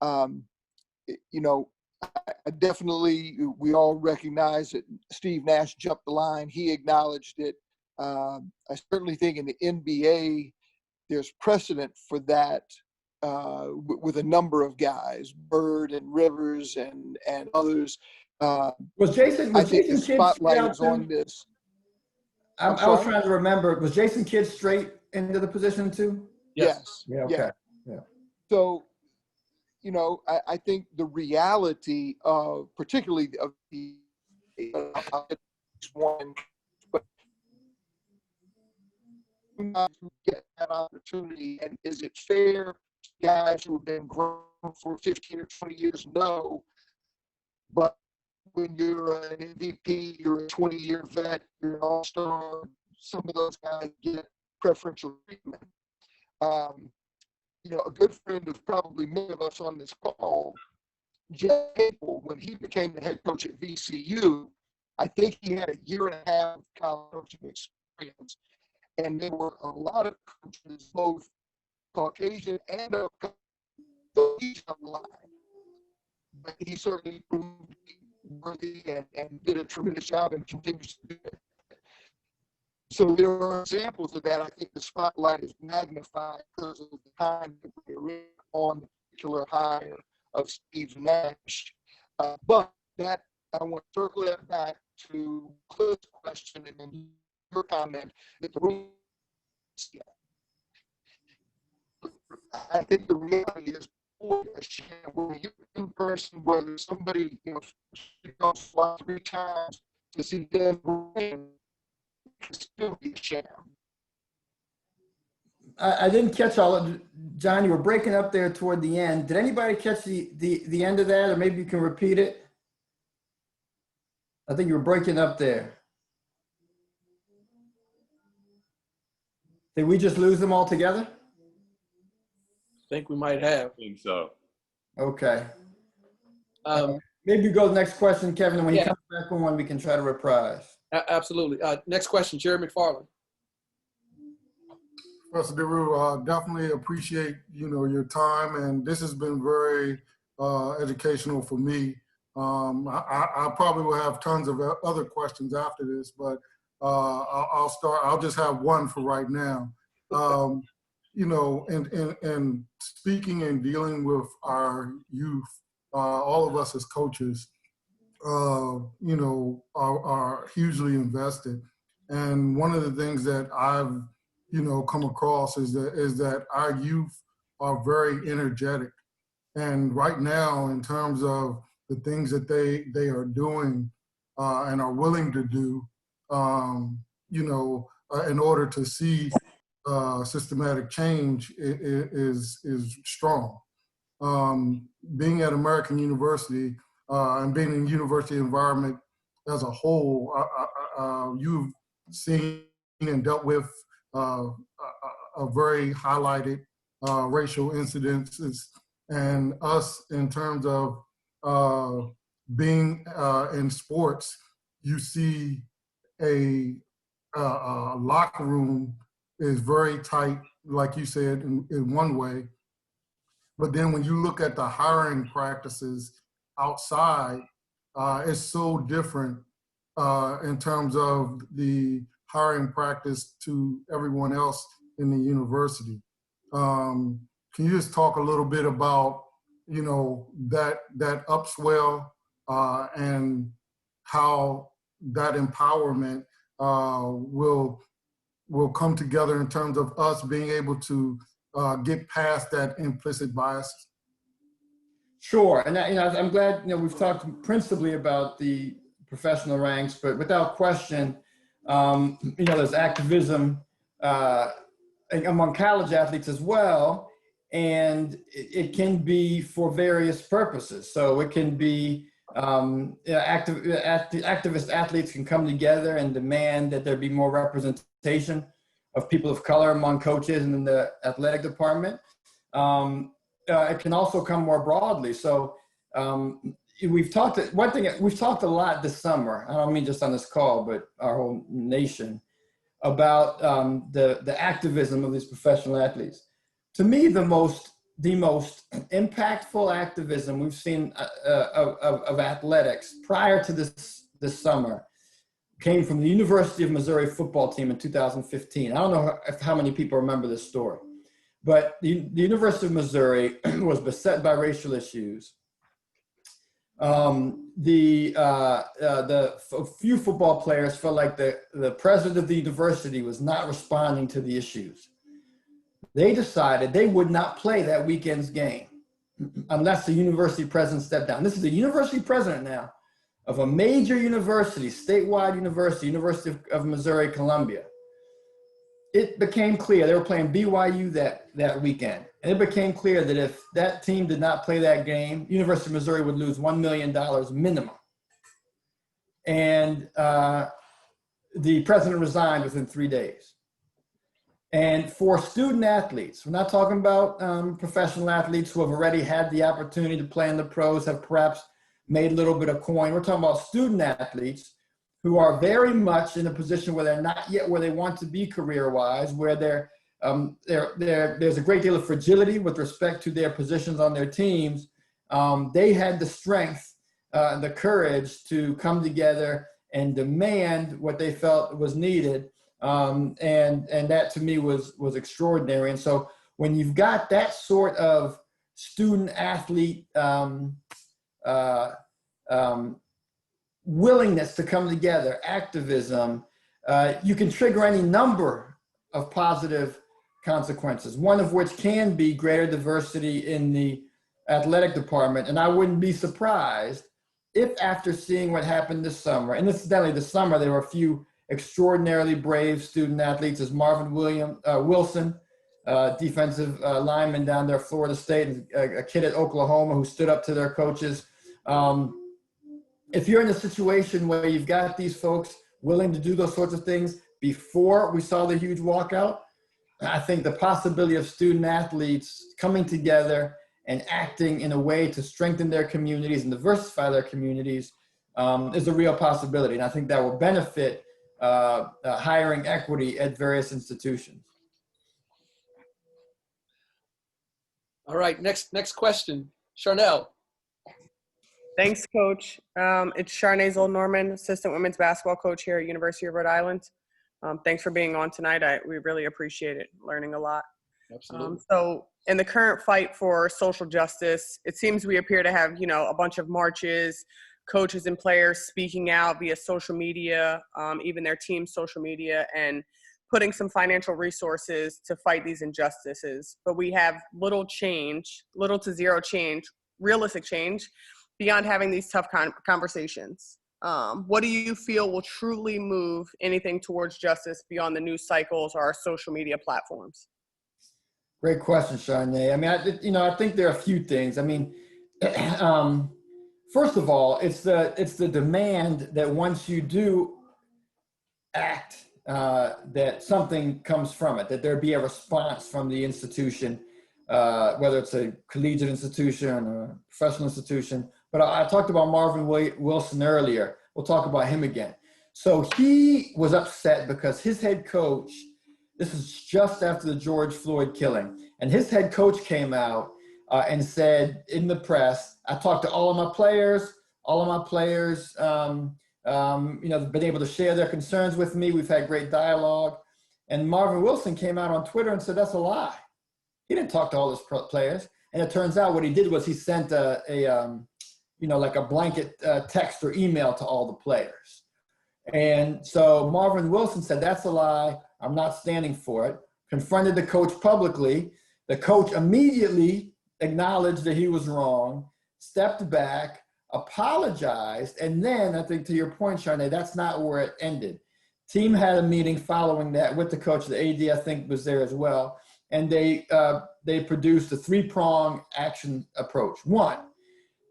Speaker 6: I definitely, we all recognize that Steve Nash jumped the line. He acknowledged it. I certainly think in the NBA, there's precedent for that with a number of guys, Bird and Rivers and others.
Speaker 2: Was Jason
Speaker 6: the
Speaker 2: Kidd
Speaker 6: spotlight is on this.
Speaker 2: I was trying to remember, was Jason Kidd straight into the position too?
Speaker 6: Yes.
Speaker 2: Yeah, okay. Yeah.
Speaker 6: So, I think the reality of, particularly of the one, but get that opportunity, and is it fair? Guys who have been grown for 15 or 20 years, no. But when you're an MVP, you're a 20-year vet, you're an all-star, some of those guys get preferential treatment. You know, a good friend of probably many of us on this call, Jeff Capel, when he became the head coach at VCU, I think he had a year and a half of college coaching experience. And there were a lot of coaches, both Caucasian and of he's on the line. But he certainly proved worthy and did a tremendous job and continues to do it. So there are examples of that. I think the spotlight is magnified because of the time that we're in on the particular hire of Steve Nash. But that, I want to circle that back to Cliff's question and then your comment that the room. I think the reality is, when you're in person, whether somebody, you know, goes fly 3 times to see them win, it can still be a sham.
Speaker 2: I didn't catch all of it. John, you were breaking up there toward the end. Did anybody catch the end of that, or maybe you can repeat it? I think you were breaking up there. Did we just lose them altogether?
Speaker 1: I think we might have.
Speaker 5: I think so.
Speaker 2: Okay. Maybe you go to the next question, Kevin, and when you come back on one, we can try to reprise.
Speaker 1: Absolutely. Next question, Jeremy McFarland.
Speaker 7: Professor Duru, definitely appreciate, you know, your time, and this has been very educational for me. I probably will have tons of other questions after this, but I'll start. I'll just have one for right now. You know, in speaking and dealing with our youth, all of us as coaches, you know, are hugely invested. And one of the things that I've, you know, come across is that our youth are very energetic. And right now, in terms of the things that they are doing and are willing to do, you know, in order to see systematic change is strong. Being at American University and being in the university environment as a whole, you've seen and dealt with a very highlighted racial incidences, and us in terms of being in sports, you see a locker room is very tight, like you said, in one way. But then when you look at the hiring practices outside, it's so different in terms of the hiring practice to everyone else in the university. Can you just talk a little bit about, you know, that upswell and how that empowerment will come together in terms of us being able to get past that implicit bias?
Speaker 2: Sure, and you know, I'm glad, you know, we've talked principally about the professional ranks, but without question, you know, there's activism among college athletes as well, and it can be for various purposes. So it can be activist athletes can come together and demand that there be more representation of people of color among coaches and in the athletic department. It can also come more broadly. So we've talked a lot this summer, I don't mean just on this call, but our whole nation, about the activism of these professional athletes. To me, the most impactful activism we've seen of athletics prior to this summer came from the University of Missouri football team in 2015. I don't know how many people remember this story, but the University of Missouri was beset by racial issues. The few football players felt like the president of the university was not responding to the issues. They decided they would not play that weekend's game unless the university president stepped down. This is the university president now of a major university, statewide university, University of Missouri, Columbia. It became clear, they were playing BYU that weekend, and it became clear that if that team did not play that game, University of Missouri would lose $1 million minimum. and the president resigned within 3 days. And for student athletes, we're not talking about professional athletes who have already had the opportunity to play in the pros, have perhaps made a little bit of coin. We're talking about student athletes who are very much in a position where they're not yet where they want to be career-wise, where there's a great deal of fragility with respect to their positions on their teams. They had the strength, the courage to come together and demand what they felt was needed. And that to me was extraordinary. And so when you've got that sort of student athlete willingness to come together, activism, you can trigger any number of positive consequences, one of which can be greater diversity in the athletic department. And I wouldn't be surprised if after seeing what happened this summer, and incidentally this summer there were a few extraordinarily brave student athletes, as Marvin Wilson, defensive lineman down there at Florida State, and a kid at Oklahoma who stood up to their coaches. If you're in a situation where you've got these folks willing to do those sorts of things before we saw the huge walkout, I think the possibility of student athletes coming together and acting in a way to strengthen their communities and diversify their communities is a real possibility. And I think that will benefit hiring equity at various institutions.
Speaker 1: All right, next question, Charnel.
Speaker 8: Thanks, Coach. It's Charnay Zoll-Norman, assistant women's basketball coach here at University of Rhode Island. Thanks for being on tonight. We really appreciate it, learning a lot.
Speaker 1: Absolutely.
Speaker 8: So in the current fight for social justice, it seems we appear to have, a bunch of marches, coaches and players speaking out via social media, even their team's social media, and putting some financial resources to fight these injustices. But we have little to zero change, realistic change, beyond having these tough conversations. What do you feel will truly move anything towards justice beyond the news cycles or our social media platforms?
Speaker 2: Great question, Charnay. I mean, I think there are a few things. I mean, first of all, it's the demand that once you do act, that something comes from it, that there be a response from the institution, whether it's a collegiate institution or a professional institution. But I talked about Marvin Wilson earlier. We'll talk about him again. So he was upset because his head coach, this is just after the George Floyd killing, and his head coach came out and said in the press, I talked to all of my players, have been able to share their concerns with me. We've had great dialogue. And Marvin Wilson came out on Twitter and said, that's a lie. He didn't talk to all his players. And it turns out what he did was he sent like a blanket text or email to all the players. And so Marvin Wilson said, that's a lie. I'm not standing for it. Confronted the coach publicly. The coach immediately acknowledged that he was wrong, stepped back, apologized. And then I think to your point, Charnay, that's not where it ended. Team had a meeting following that with the coach. The AD, I think, was there as well. And they produced a 3-prong action approach. One,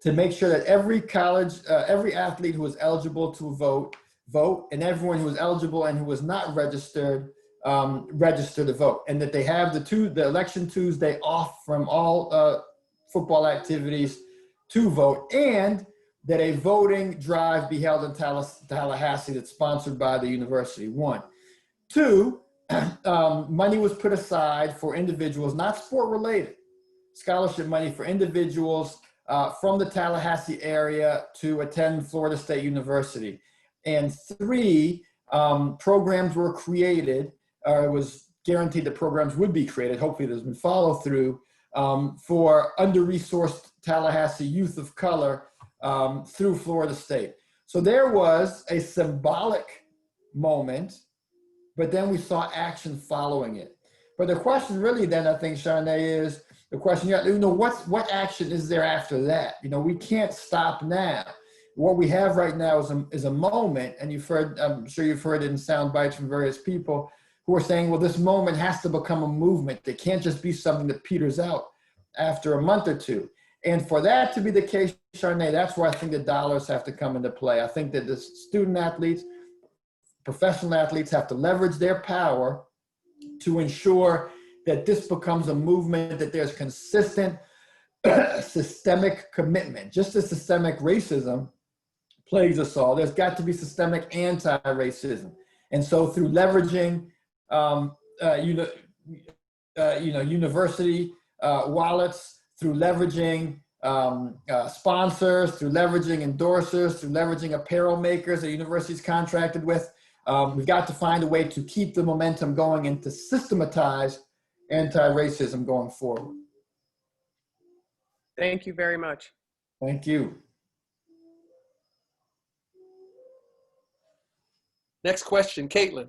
Speaker 2: to make sure that every athlete who was eligible to vote, and everyone who was eligible and who was not registered, register to vote, and that they have the election Tuesday off from all football activities to vote, and that a voting drive be held in Tallahassee that's sponsored by the university. 1. 2, money was put aside for individuals, not sport-related, scholarship money for individuals from the Tallahassee area to attend Florida State University. And 3, programs were created, or it was guaranteed that programs would be created, hopefully there's been follow-through, for under-resourced Tallahassee youth of color through Florida State. So there was a symbolic moment, but then we saw action following it. But the question really then, I think, Charnay, is the question, what action is there after that? We can't stop now. What we have right now is a moment, and I'm sure you've heard it in sound bites from various people who are saying, well, this moment has to become a movement. It can't just be something that peters out after a month or two. And for that to be the case, Charnay, that's where I think the dollars have to come into play. I think that the student athletes, professional athletes have to leverage their power to ensure that this becomes a movement, that there's consistent systemic commitment. Just as systemic racism plagues us all, there's got to be systemic anti-racism. And so through leveraging university wallets, through leveraging sponsors, through leveraging endorsers, through leveraging apparel makers that universities contracted with, we've got to find a way to keep the momentum going and to systematize anti-racism going forward.
Speaker 8: Thank you very much.
Speaker 2: Thank you.
Speaker 1: Next question, Caitlin.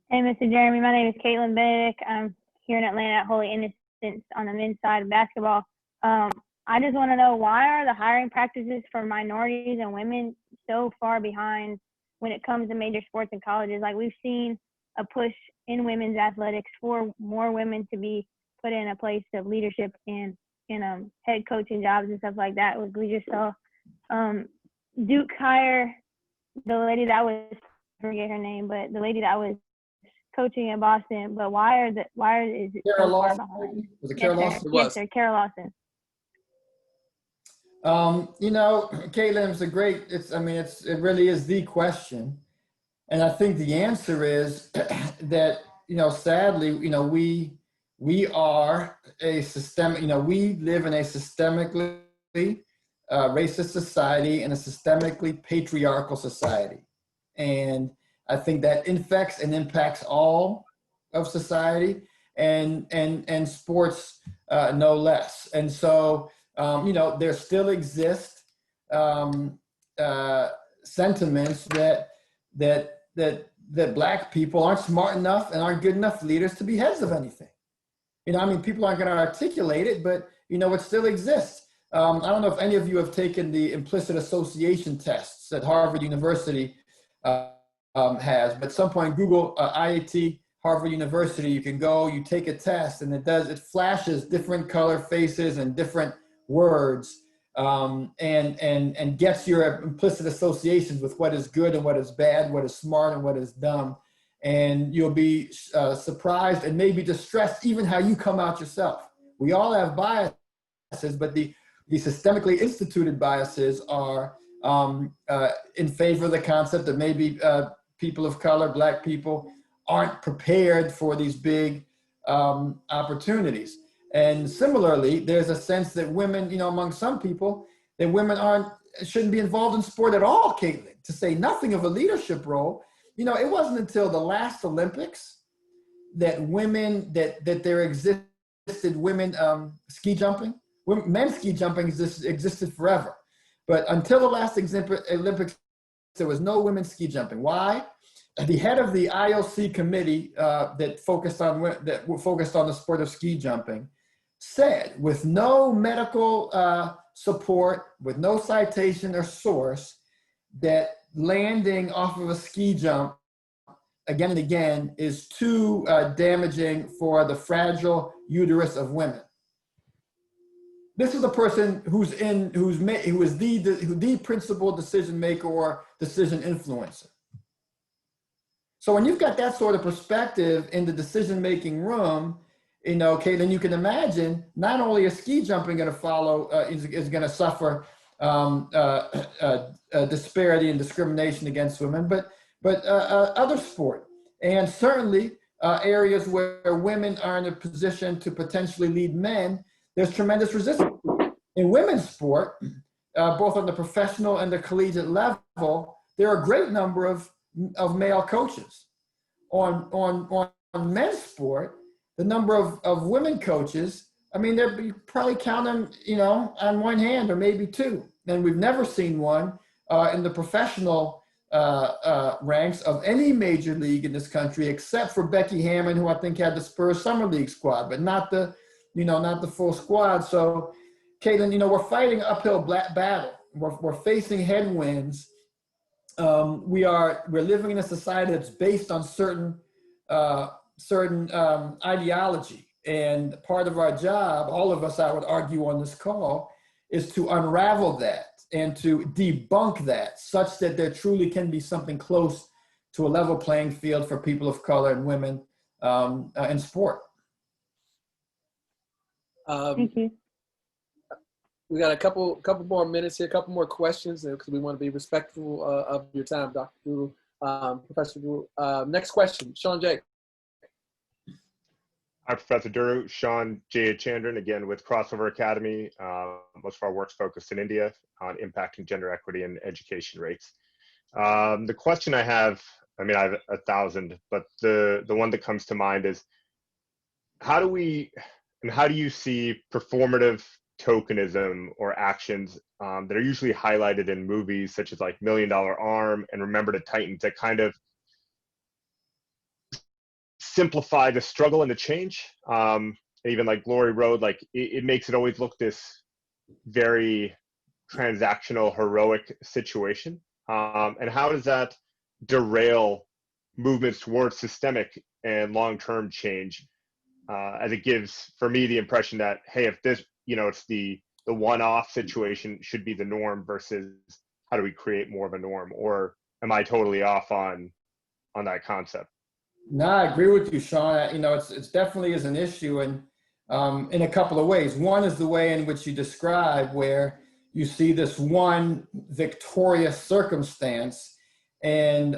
Speaker 9: Hey, Mr. Jeremy. My name is Caitlin Benedict. I'm here in Atlanta at Holy Innocents on the men's side of basketball. I just want to know, why are the hiring practices for minorities and women so far behind when it comes to major sports and colleges? Like, we've seen a push in women's athletics for more women to be put in a place of leadership and head coaching jobs and stuff like that. We just saw Duke hire the lady that was, I forget her name, but the lady that was coaching in Boston. But why is it
Speaker 2: Kara
Speaker 9: so far
Speaker 2: Lawson?
Speaker 9: behind?
Speaker 2: Was it Kara Lawson?
Speaker 9: Yes, sir, Kara Lawson.
Speaker 2: Caitlin, it's a great, it really is the question. And I think the answer is that, sadly, we are a systemic, we live in a systemically racist society and a systemically patriarchal society. And I think that infects and impacts all of society and sports no less. And so, there still exist sentiments that Black people aren't smart enough and aren't good enough leaders to be heads of anything. People aren't going to articulate it, but it still exists. I don't know if any of you have taken the implicit association tests that Harvard University has, but at some point Google IAT Harvard University, you can go, you take a test, and it flashes different color faces and different words, and gets your implicit associations with what is good and what is bad, what is smart and what is dumb. And you'll be surprised and maybe distressed even how you come out yourself. We all have biases, but the systemically instituted biases are in favor of the concept that maybe people of color, Black people, aren't prepared for these big opportunities. And similarly, there's a sense that women, among some people, that women shouldn't be involved in sport at all, Caitlin, to say nothing of a leadership role. It wasn't until the last Olympics that there existed women ski jumping. Men's ski jumping existed forever. But until the last Olympics, there was no women's ski jumping. Why? The head of the IOC committee that focused on the sport of ski jumping said, with no medical support, with no citation or source, that landing off of a ski jump again and again is too damaging for the fragile uterus of women. This is a person who is the principal decision maker or decision influencer. So when you've got that sort of perspective in the decision-making room, Caitlin, you can imagine not only is ski jumping going to follow, is going to suffer disparity and discrimination against women, but other sport, and certainly areas where women are in a position to potentially lead men, there's tremendous resistance. In women's sport, both on the professional and the collegiate level, there are a great number of male coaches. On men's sport, the number of women coaches, you probably count them, on one hand or maybe two. And we've never seen one in the professional ranks of any major league in this country, except for Becky Hammond, who I think had the Spurs Summer League squad, but not the full squad. So, Caitlin, we're fighting an uphill battle. We're facing headwinds. We're living in a society that's based on certain ideology, And part of our job, all of us, I would argue on this call, is to unravel that and to debunk that such that there truly can be something close to a level playing field for people of color and women in sport.
Speaker 9: Thank you.
Speaker 1: We got a couple more minutes here, a couple more questions because we want to be respectful of your time, Dr. Duru, Professor Duru. Next question, Sean J.
Speaker 10: Hi, Professor Duru. Sean J. Chandran, again with Crossover Academy. Most of our work's focused in India on impacting gender equity and education rates. The question I have, I mean, I have 1,000, but the one that comes to mind is, how do you see performative tokenism or actions that are usually highlighted in movies such as like $1 Million Arm and Remember the Titans that kind of simplify the struggle and the change? Even like Glory Road, like it makes it always look this very transactional, heroic situation. And how does that derail movements towards systemic and long-term change? As it gives, for me, the impression that, hey, if this, it's the one-off situation should be the norm versus how do we create more of a norm? Or am I totally off on that concept?
Speaker 2: No, I agree with you, Sean. It's definitely is an issue, and in a couple of ways. One is the way in which you describe, where you see this one victorious circumstance, and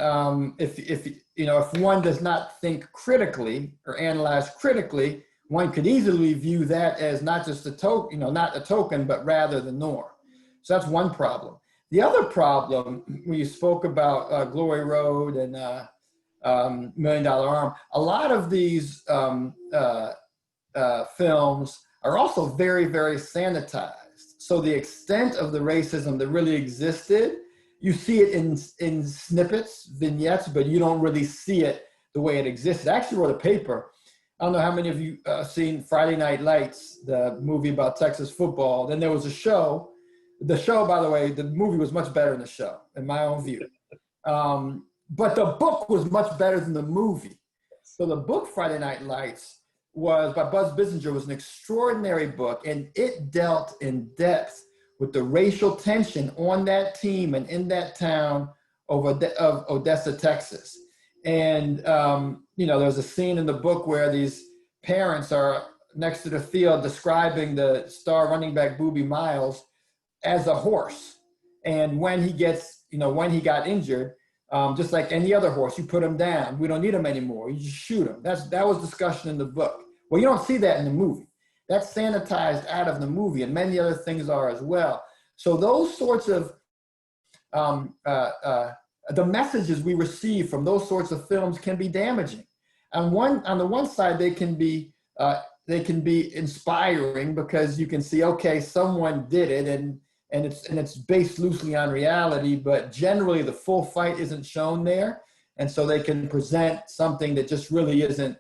Speaker 2: if one does not think critically or analyze critically, one could easily view that as not just a token, not a token, but rather the norm. So that's one problem. The other problem, when you spoke about Glory Road and $1 Million Arm, a lot of these films are also very, very sanitized. So the extent of the racism that really existed, you see it in snippets, vignettes, but you don't really see it the way it existed. I actually wrote a paper. I don't know how many of you seen Friday Night Lights, the movie about Texas football. Then there was a show. The show, by the way, the movie was much better than the show, in my own view. But the book was much better than the movie. So the book Friday Night Lights was by Buzz Bissinger, was an extraordinary book, and it dealt in depth with the racial tension on that team and in that town of Odessa, Texas. And, there's a scene in the book where these parents are next to the field describing the star running back Boobie Miles as a horse. And when he got injured, just like any other horse, you put him down. We don't need him anymore. You just shoot him. That was discussion in the book. Well, you don't see that in the movie. That's sanitized out of the movie, and many other things are as well. So those sorts of the messages we receive from those sorts of films can be damaging. On the one side, they can be inspiring because you can see, okay, someone did it, and it's based loosely on reality, but generally the full fight isn't shown there. And so they can present something that just really isn't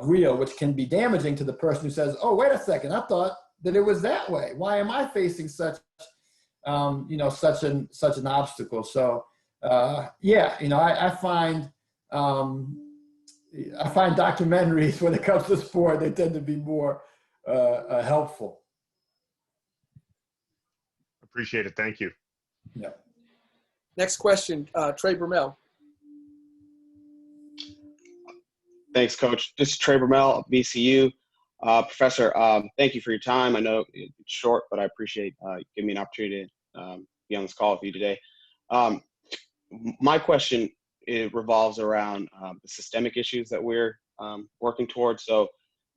Speaker 2: real, which can be damaging to the person who says, oh, wait a second, I thought that it was that way. Why am I facing such an obstacle? So I find documentaries when it comes to sport, they tend to be more helpful.
Speaker 10: Appreciate it. Thank you.
Speaker 2: Yeah.
Speaker 1: Next question, Trey Brumell.
Speaker 11: Thanks, Coach. This is Trey Brumell of VCU. Professor, thank you for your time. I know it's short, but I appreciate giving me an opportunity to be on this call with you today. My question, it revolves around the systemic issues that we're working towards. So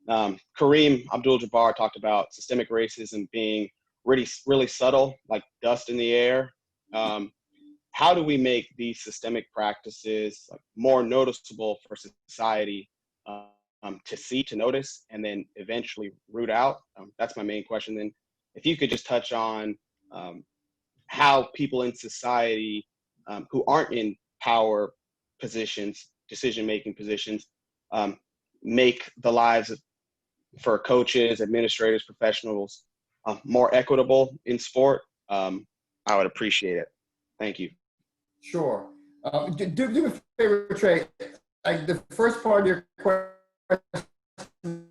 Speaker 11: Kareem Abdul-Jabbar talked about systemic racism being really subtle, like dust in the air. How do we make these systemic practices more noticeable for society to see, to notice, and then eventually root out? That's my main question. Then if you could just touch on how people in society who aren't in power positions, decision-making positions, make the lives for coaches, administrators, professionals more equitable in sport, I would appreciate it. Thank you.
Speaker 2: Sure. Do me a favor, Trey. Like the first part of your question,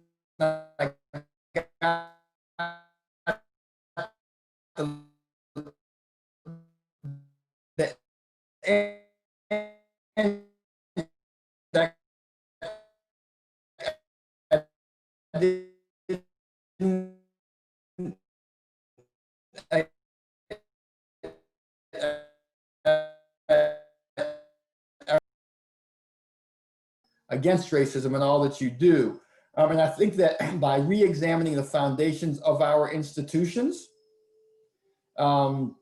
Speaker 2: against racism and all that you do. And I think that by re-examining the foundations of our institutions and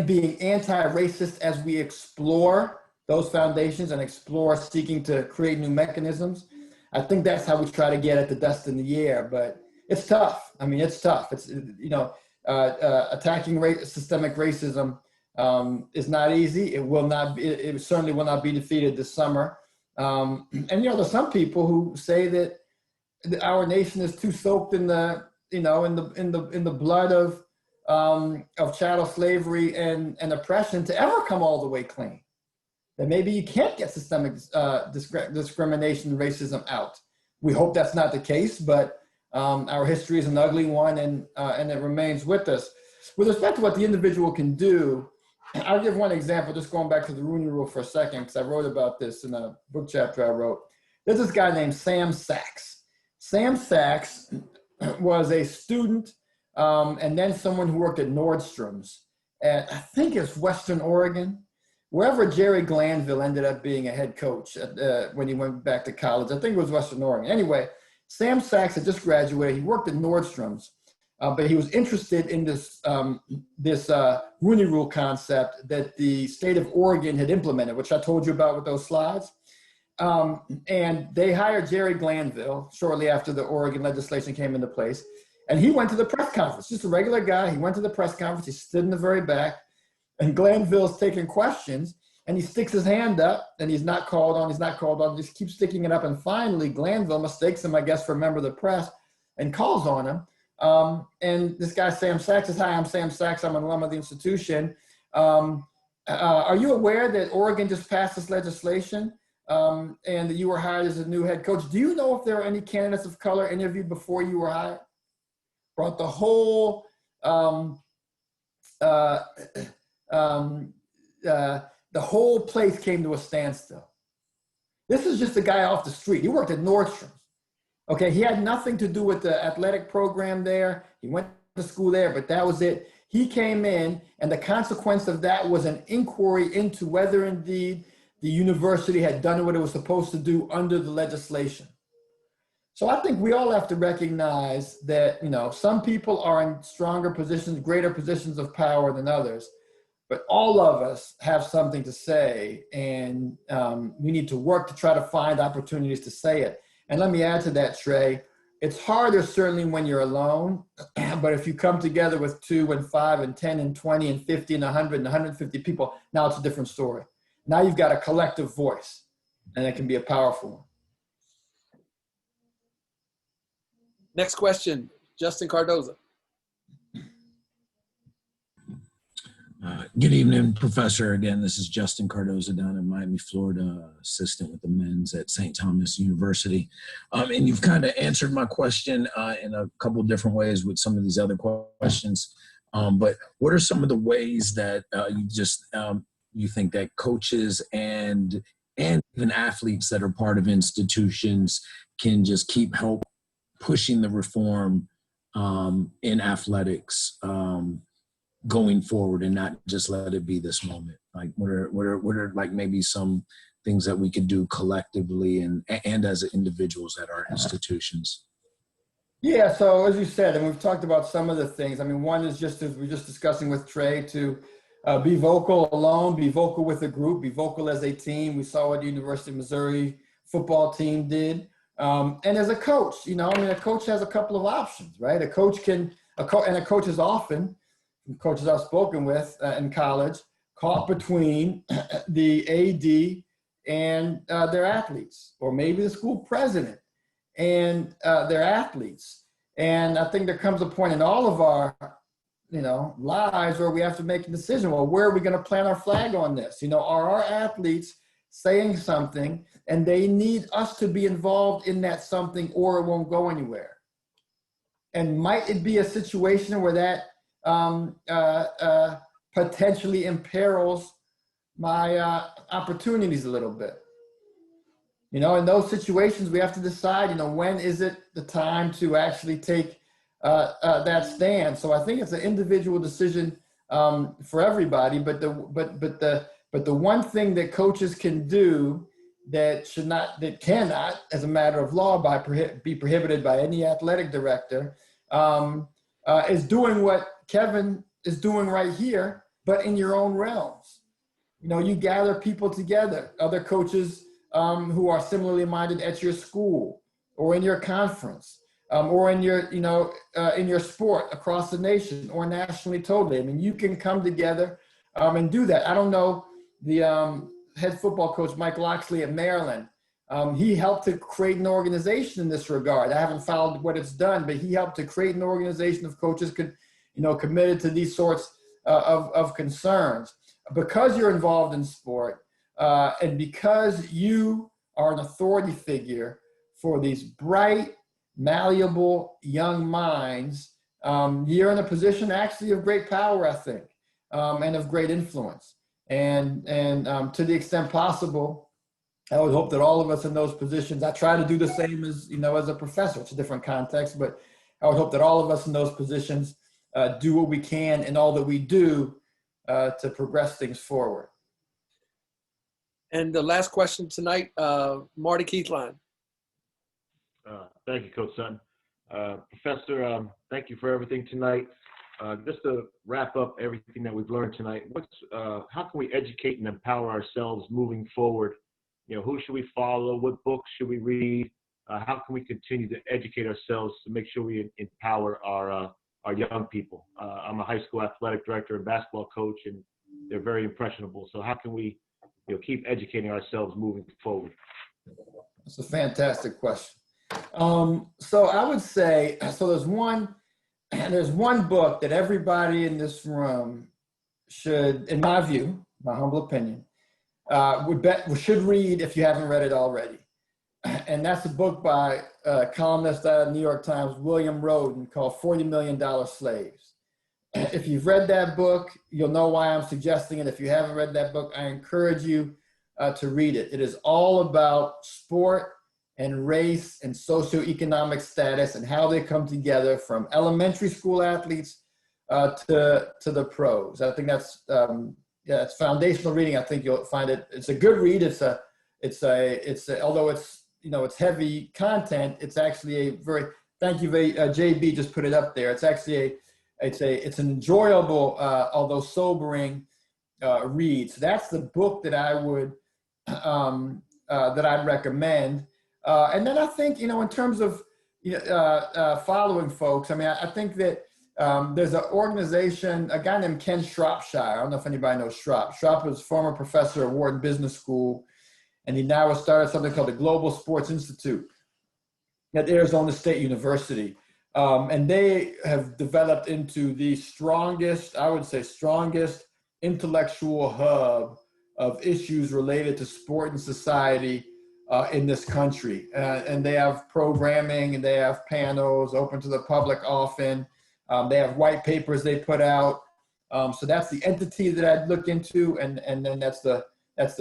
Speaker 2: being anti-racist as we explore those foundations and explore seeking to create new mechanisms, I think that's how we try to get at the dust in the air. But it's tough. I mean, it's tough. It's, you know, attacking systemic racism is not easy. It will not be, it certainly will not be defeated this summer. And, you know, there's some people who say that our nation is too soaked in the, you know, in the blood of chattel slavery and oppression to ever come all the way clean. That maybe you can't get systemic discrimination and racism out. We hope that's not the case, but our history is an ugly one, and it remains with us. With respect to what the individual can do, I'll give one example, just going back to the Rooney Rule for a second, because I wrote about this in a book chapter I wrote. There's this guy named Sam Sachs. Sam Sachs was a student and then someone who worked at Nordstrom's at, I think it's Western Oregon, wherever Jerry Glanville ended up being a head coach when he went back to college. I think it was Western Oregon. Anyway, Sam Sachs had just graduated. He worked at Nordstrom's, but he was interested in this Rooney Rule concept that the state of Oregon had implemented, which I told you about with those slides. And they hired Jerry Glanville shortly after the Oregon legislation came into place. And he went to the press conference, just a regular guy. He went to the press conference. He stood in the very back. And Glanville's taking questions, and he sticks his hand up, and he's not called on, just keeps sticking it up. And finally, Glanville mistakes him, I guess, for a member of the press and calls on him. And this guy, Sam Sachs, says, "Hi, I'm Sam Sachs. I'm an alum of the institution. Are you aware that Oregon just passed this legislation and that you were hired as a new head coach? Do you know if there are any candidates of color interviewed before you were hired?" Brought the whole the whole place came to a standstill. This is just a guy off the street. He worked at Nordstrom's. Okay, he had nothing to do with the athletic program there. He went to school there, but that was it. He came in, and the consequence of that was an inquiry into whether indeed the university had done what it was supposed to do under the legislation. So I think we all have to recognize that, you know, some people are in stronger positions, greater positions of power than others. But all of us have something to say, and we need to work to try to find opportunities to say it. And let me add to that, Trey, it's harder certainly when you're alone, but if you come together with 2 and 5 and 10 and 20 and 50 and 100 and 150 people, now it's a different story. Now you've got a collective voice, and it can be a powerful one.
Speaker 1: Next question, Justin Cardoza.
Speaker 12: Good evening, Professor. Again, this is Justin Cardoza down in Miami, Florida, assistant with the men's at St. Thomas University. And you've kind of answered my question in a couple different ways with some of these other questions. But what are some of the ways that you think that coaches and even athletes that are part of institutions can just keep help pushing the reform in athletics going forward, and not just let it be this moment? Like, what are like maybe some things that we could do collectively and as individuals at our institutions?
Speaker 2: Yeah, so as you said, and we've talked about some of the things. I mean, one is just, as we're just discussing with Trey, to be vocal alone, be vocal with a group, be vocal as a team. We saw what the University of Missouri football team did. And as a coach, you know, I mean, a coach has a couple of options, right? A coach is often, coaches I've spoken with in college, caught between the AD and their athletes, or maybe the school president and their athletes. And I think there comes a point in all of our, you know, lives where we have to make a decision. Well, where are we going to plant our flag on this? You know, are our athletes saying something and they need us to be involved in that something, or it won't go anywhere? And might it be a situation where that potentially imperils my opportunities a little bit? You know, in those situations, we have to decide, you know, when is it the time to actually take that stand? So I think it's an individual decision for everybody. But the one thing that coaches can do that cannot, as a matter of law, be prohibited by any athletic director, is doing what Kevin is doing right here, but in your own realms. You know, you gather people together, other coaches who are similarly minded at your school or in your conference or in your, in your sport across the nation or nationally totally. I mean, you can come together and do that. I don't know, the head football coach, Mike Loxley at Maryland, he helped to create an organization in this regard. I haven't followed what it's done, but he helped to create an organization of coaches committed to these sorts of concerns. Because you're involved in sport and because you are an authority figure for these bright, malleable young minds, you're in a position actually of great power, I think, and of great influence. And to the extent possible, I would hope that all of us in those positions, I try to do the same as, as a professor. It's a different context, but I would hope that all of us in those positions do what we can and all that we do to progress things forward.
Speaker 1: And the last question tonight, Marty Keithline.
Speaker 13: Thank you, Coach Sutton. Professor, thank you for everything tonight. Just to wrap up everything that we've learned tonight, how can we educate and empower ourselves moving forward? Who should we follow? What books should we read? How can we continue to educate ourselves to make sure we empower our young people? I'm a high school athletic director and basketball coach, and they're very impressionable. So how can we keep educating ourselves moving forward?
Speaker 2: That's a fantastic question. So I would say, so there's one book that everybody in this room should, in my view, my humble opinion, should read if you haven't read it already. And that's a book by a columnist out of the New York Times, William Roden, called $40 Million Slaves. If you've read that book, you'll know why I'm suggesting it. If you haven't read that book, I encourage you to read it. It is all about sport and race and socioeconomic status and how they come together from elementary school athletes to the pros. I think that's it's foundational reading. I think you'll find it. It's a good read. Although it's heavy content, it's actually a very, thank you, JB just put it up there. It's actually it's an enjoyable, although sobering read. So that's the book that I would, that I'd recommend. And then I think, in terms of following folks, I mean, I think that there's an organization, a guy named Ken Shropshire. I don't know if anybody knows Shrop. Shrop was former professor at Wharton Business School, and he now has started something called the Global Sports Institute at Arizona State University. And they have developed into the strongest, I would say strongest intellectual hub of issues related to sport and society in this country. And they have programming and they have panels open to the public often. They have white papers they put out. So that's the entity that I'd look into. And then that's the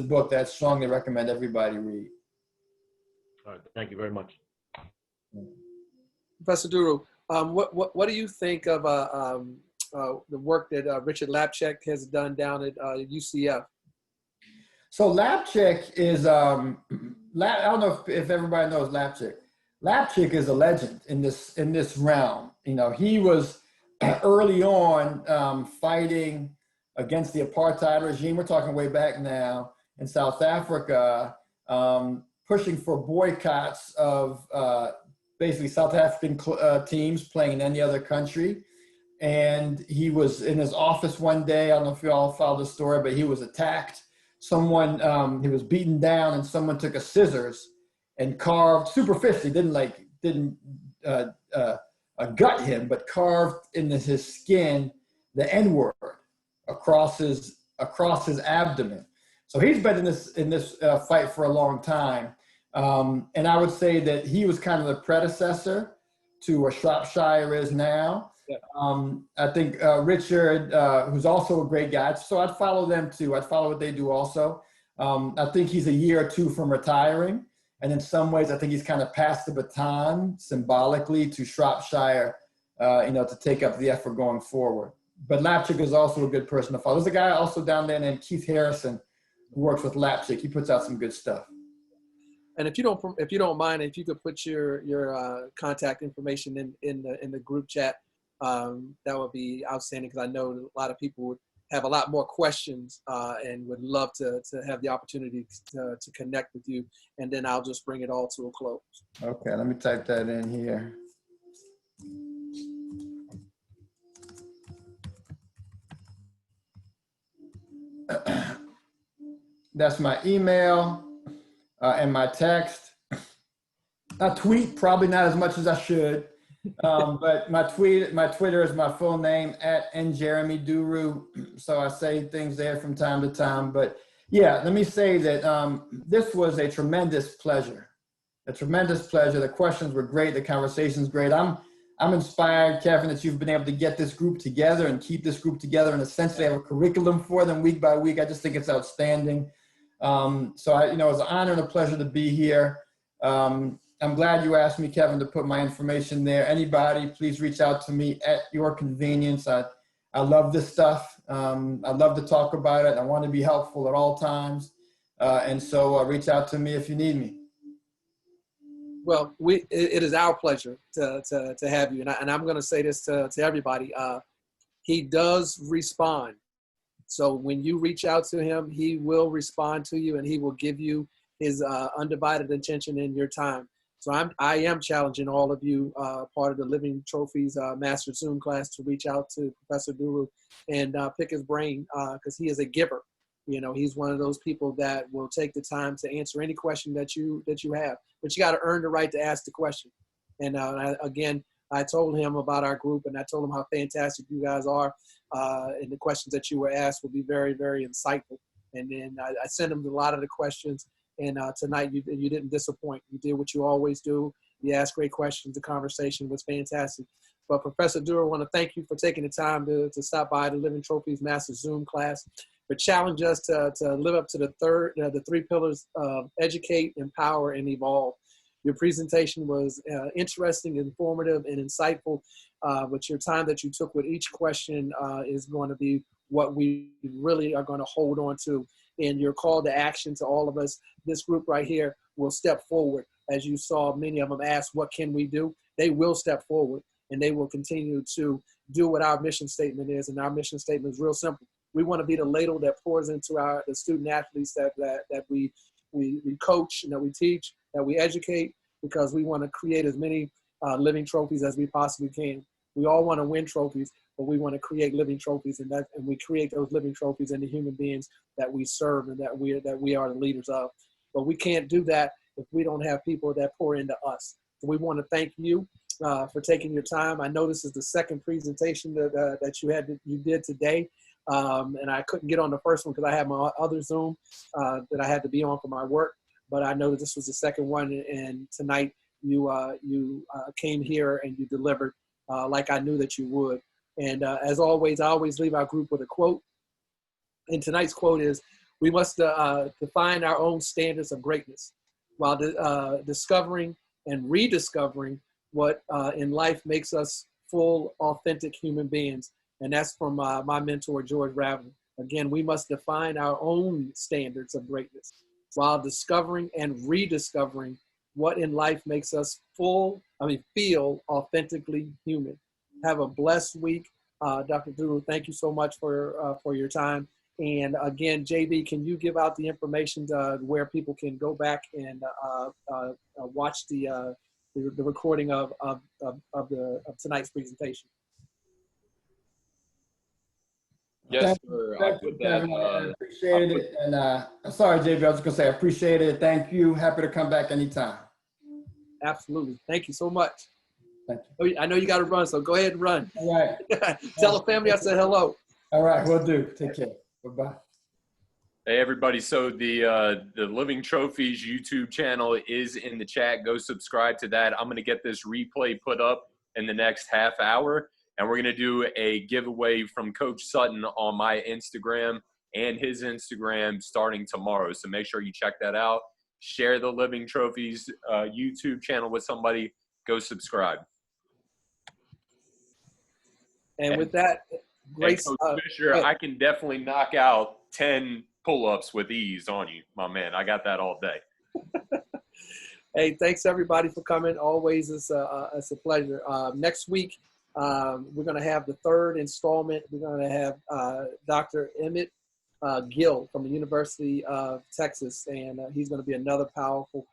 Speaker 2: book that I strongly recommend everybody read.
Speaker 13: All right, thank you very much.
Speaker 1: Professor Duru, what do you think of the work that Richard Lapchick has done down at UCF?
Speaker 2: So Lapchick is, I don't know if everybody knows Lapchick. Lapchick is a legend in this realm. He was early on fighting against the apartheid regime. We're talking way back now in South Africa, pushing for boycotts of basically South African teams playing in any other country. And he was in his office one day. I don't know if you all followed the story, but he was attacked. Someone, he was beaten down, and someone took a scissors and carved superficially, didn't gut him, but carved into his skin the N-word across his abdomen. So he's been in this fight for a long time, and I would say that he was kind of the predecessor to where Shropshire is now.
Speaker 1: Yeah.
Speaker 2: I think Richard, who's also a great guy, so I'd follow them too. I'd follow what they do also. I think he's a year or two from retiring. And in some ways, I think he's kind of passed the baton symbolically to Shropshire, to take up the effort going forward. But Lapchick is also a good person to follow. There's a guy also down there named Keith Harrison who works with Lapchick. He puts out some good stuff.
Speaker 1: And if you don't mind, if you could put your contact information in the group chat, that would be outstanding, because I know a lot of people would have a lot more questions and would love to have the opportunity to connect with you. And then I'll just bring it all to a close.
Speaker 2: Okay, let me type that in here. That's my email and my text. I tweet probably not as much as I should, but my Twitter is my full name @Jeremi Duru. So I say things there from time to time. But yeah, let me say that this was a tremendous pleasure. A tremendous pleasure. The questions were great. The conversation's great. I'm inspired, Kevin, that you've been able to get this group together and keep this group together and essentially have a curriculum for them week by week. I just think it's outstanding. So it was an honor and a pleasure to be here. I'm glad you asked me, Kevin, to put my information there. Anybody, please reach out to me at your convenience. I love this stuff. I love to talk about it. I want to be helpful at all times. And so reach out to me if you need me.
Speaker 1: Well, it is our pleasure to have you. And I'm going to say this to everybody. He does respond. So when you reach out to him, he will respond to you, and he will give you his undivided attention in your time. So I am challenging all of you, part of the Living Trophies Master Zoom class, to reach out to Professor Duru and pick his brain, because he is a giver. He's one of those people that will take the time to answer any question that you have. But you got to earn the right to ask the question. And I told him about our group, and I told him how fantastic you guys are, and the questions that you were asked will be very, very insightful. And then I sent him a lot of the questions. And tonight you didn't disappoint. You did what you always do. You asked great questions. The conversation was fantastic. But Professor Duru, I want to thank you for taking the time to stop by the Living Trophies Master Zoom class, for challenging us to live up to the three pillars of educate, empower, and evolve. Your presentation was interesting, informative, and insightful. But your time that you took with each question is going to be what we really are going to hold on to. And your call to action to all of us, this group right here will step forward. As you saw, many of them ask, what can we do? They will step forward, and they will continue to do what our mission statement is. And our mission statement is real simple. We want to be the ladle that pours into the student athletes that we coach and that we teach, that we educate, because we want to create as many living trophies as we possibly can. We all want to win trophies, but we want to create living trophies, and we create those living trophies in the human beings that we serve and that we are the leaders of. But we can't do that if we don't have people that pour into us. So we want to thank you for taking your time. I know this is the second presentation that you did today, and I couldn't get on the first one because I had my other Zoom that I had to be on for my work. But I know that this was the second one, and tonight you came here and you delivered like I knew that you would. And as always, I always leave our group with a quote. And tonight's quote is, we must define our own standards of greatness while discovering and rediscovering what in life makes us full, authentic human beings. And that's from my mentor, George Ravener. Again, we must define our own standards of greatness while discovering and rediscovering what in life makes us feel authentically human. Have a blessed week. Dr. Duru, thank you so much for your time. And again, JB, can you give out the information where people can go back and watch the recording of tonight's presentation?
Speaker 14: Yes, sir. I put that.
Speaker 2: I appreciate it. And sorry, JB, I was going to say, I appreciate it. Thank you. Happy to come back anytime.
Speaker 1: Absolutely. Thank you so much.
Speaker 2: Thank
Speaker 1: you. I know you got to run, so go ahead and run.
Speaker 2: All right.
Speaker 1: Tell the family I said hello.
Speaker 2: All right, will do. Take care. Bye-bye.
Speaker 14: Hey, everybody. So the Living Trophies YouTube channel is in the chat. Go subscribe to that. I'm going to get this replay put up in the next half hour. And we're going to do a giveaway from Coach Sutton on my Instagram and his Instagram starting tomorrow. So make sure you check that out. Share the Living Trophies YouTube channel with somebody. Go subscribe.
Speaker 1: And with that, great.
Speaker 14: Coach Fisher, I can definitely knock out 10 pull-ups with ease on you, my man. I got that all day.
Speaker 1: Hey, thanks everybody for coming. Always it's a pleasure. Next week, we're going to have the third installment. We're going to have Dr. Emmett Gill from the University of Texas, and he's going to be another powerful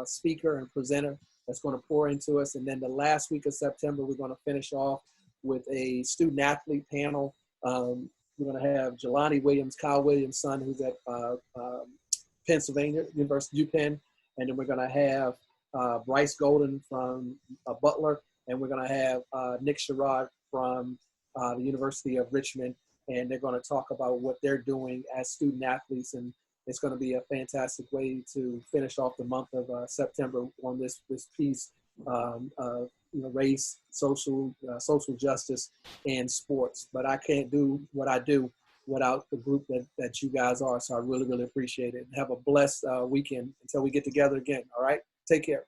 Speaker 1: speaker and presenter that's going to pour into us. And then the last week of September, we're going to finish off with a student athlete panel. We're going to have Jelani Williams, Kyle Williams' son, who's at Pennsylvania, University of UPenn. And then we're going to have Bryce Golden from Butler. And we're going to have Nick Sherrod from the University of Richmond. And they're going to talk about what they're doing as student athletes. And it's going to be a fantastic way to finish off the month of September on this piece of race, social justice, and sports. But I can't do what I do without the group that you guys are. So I really, really appreciate it. Have a blessed weekend until we get together again. All right? Take care.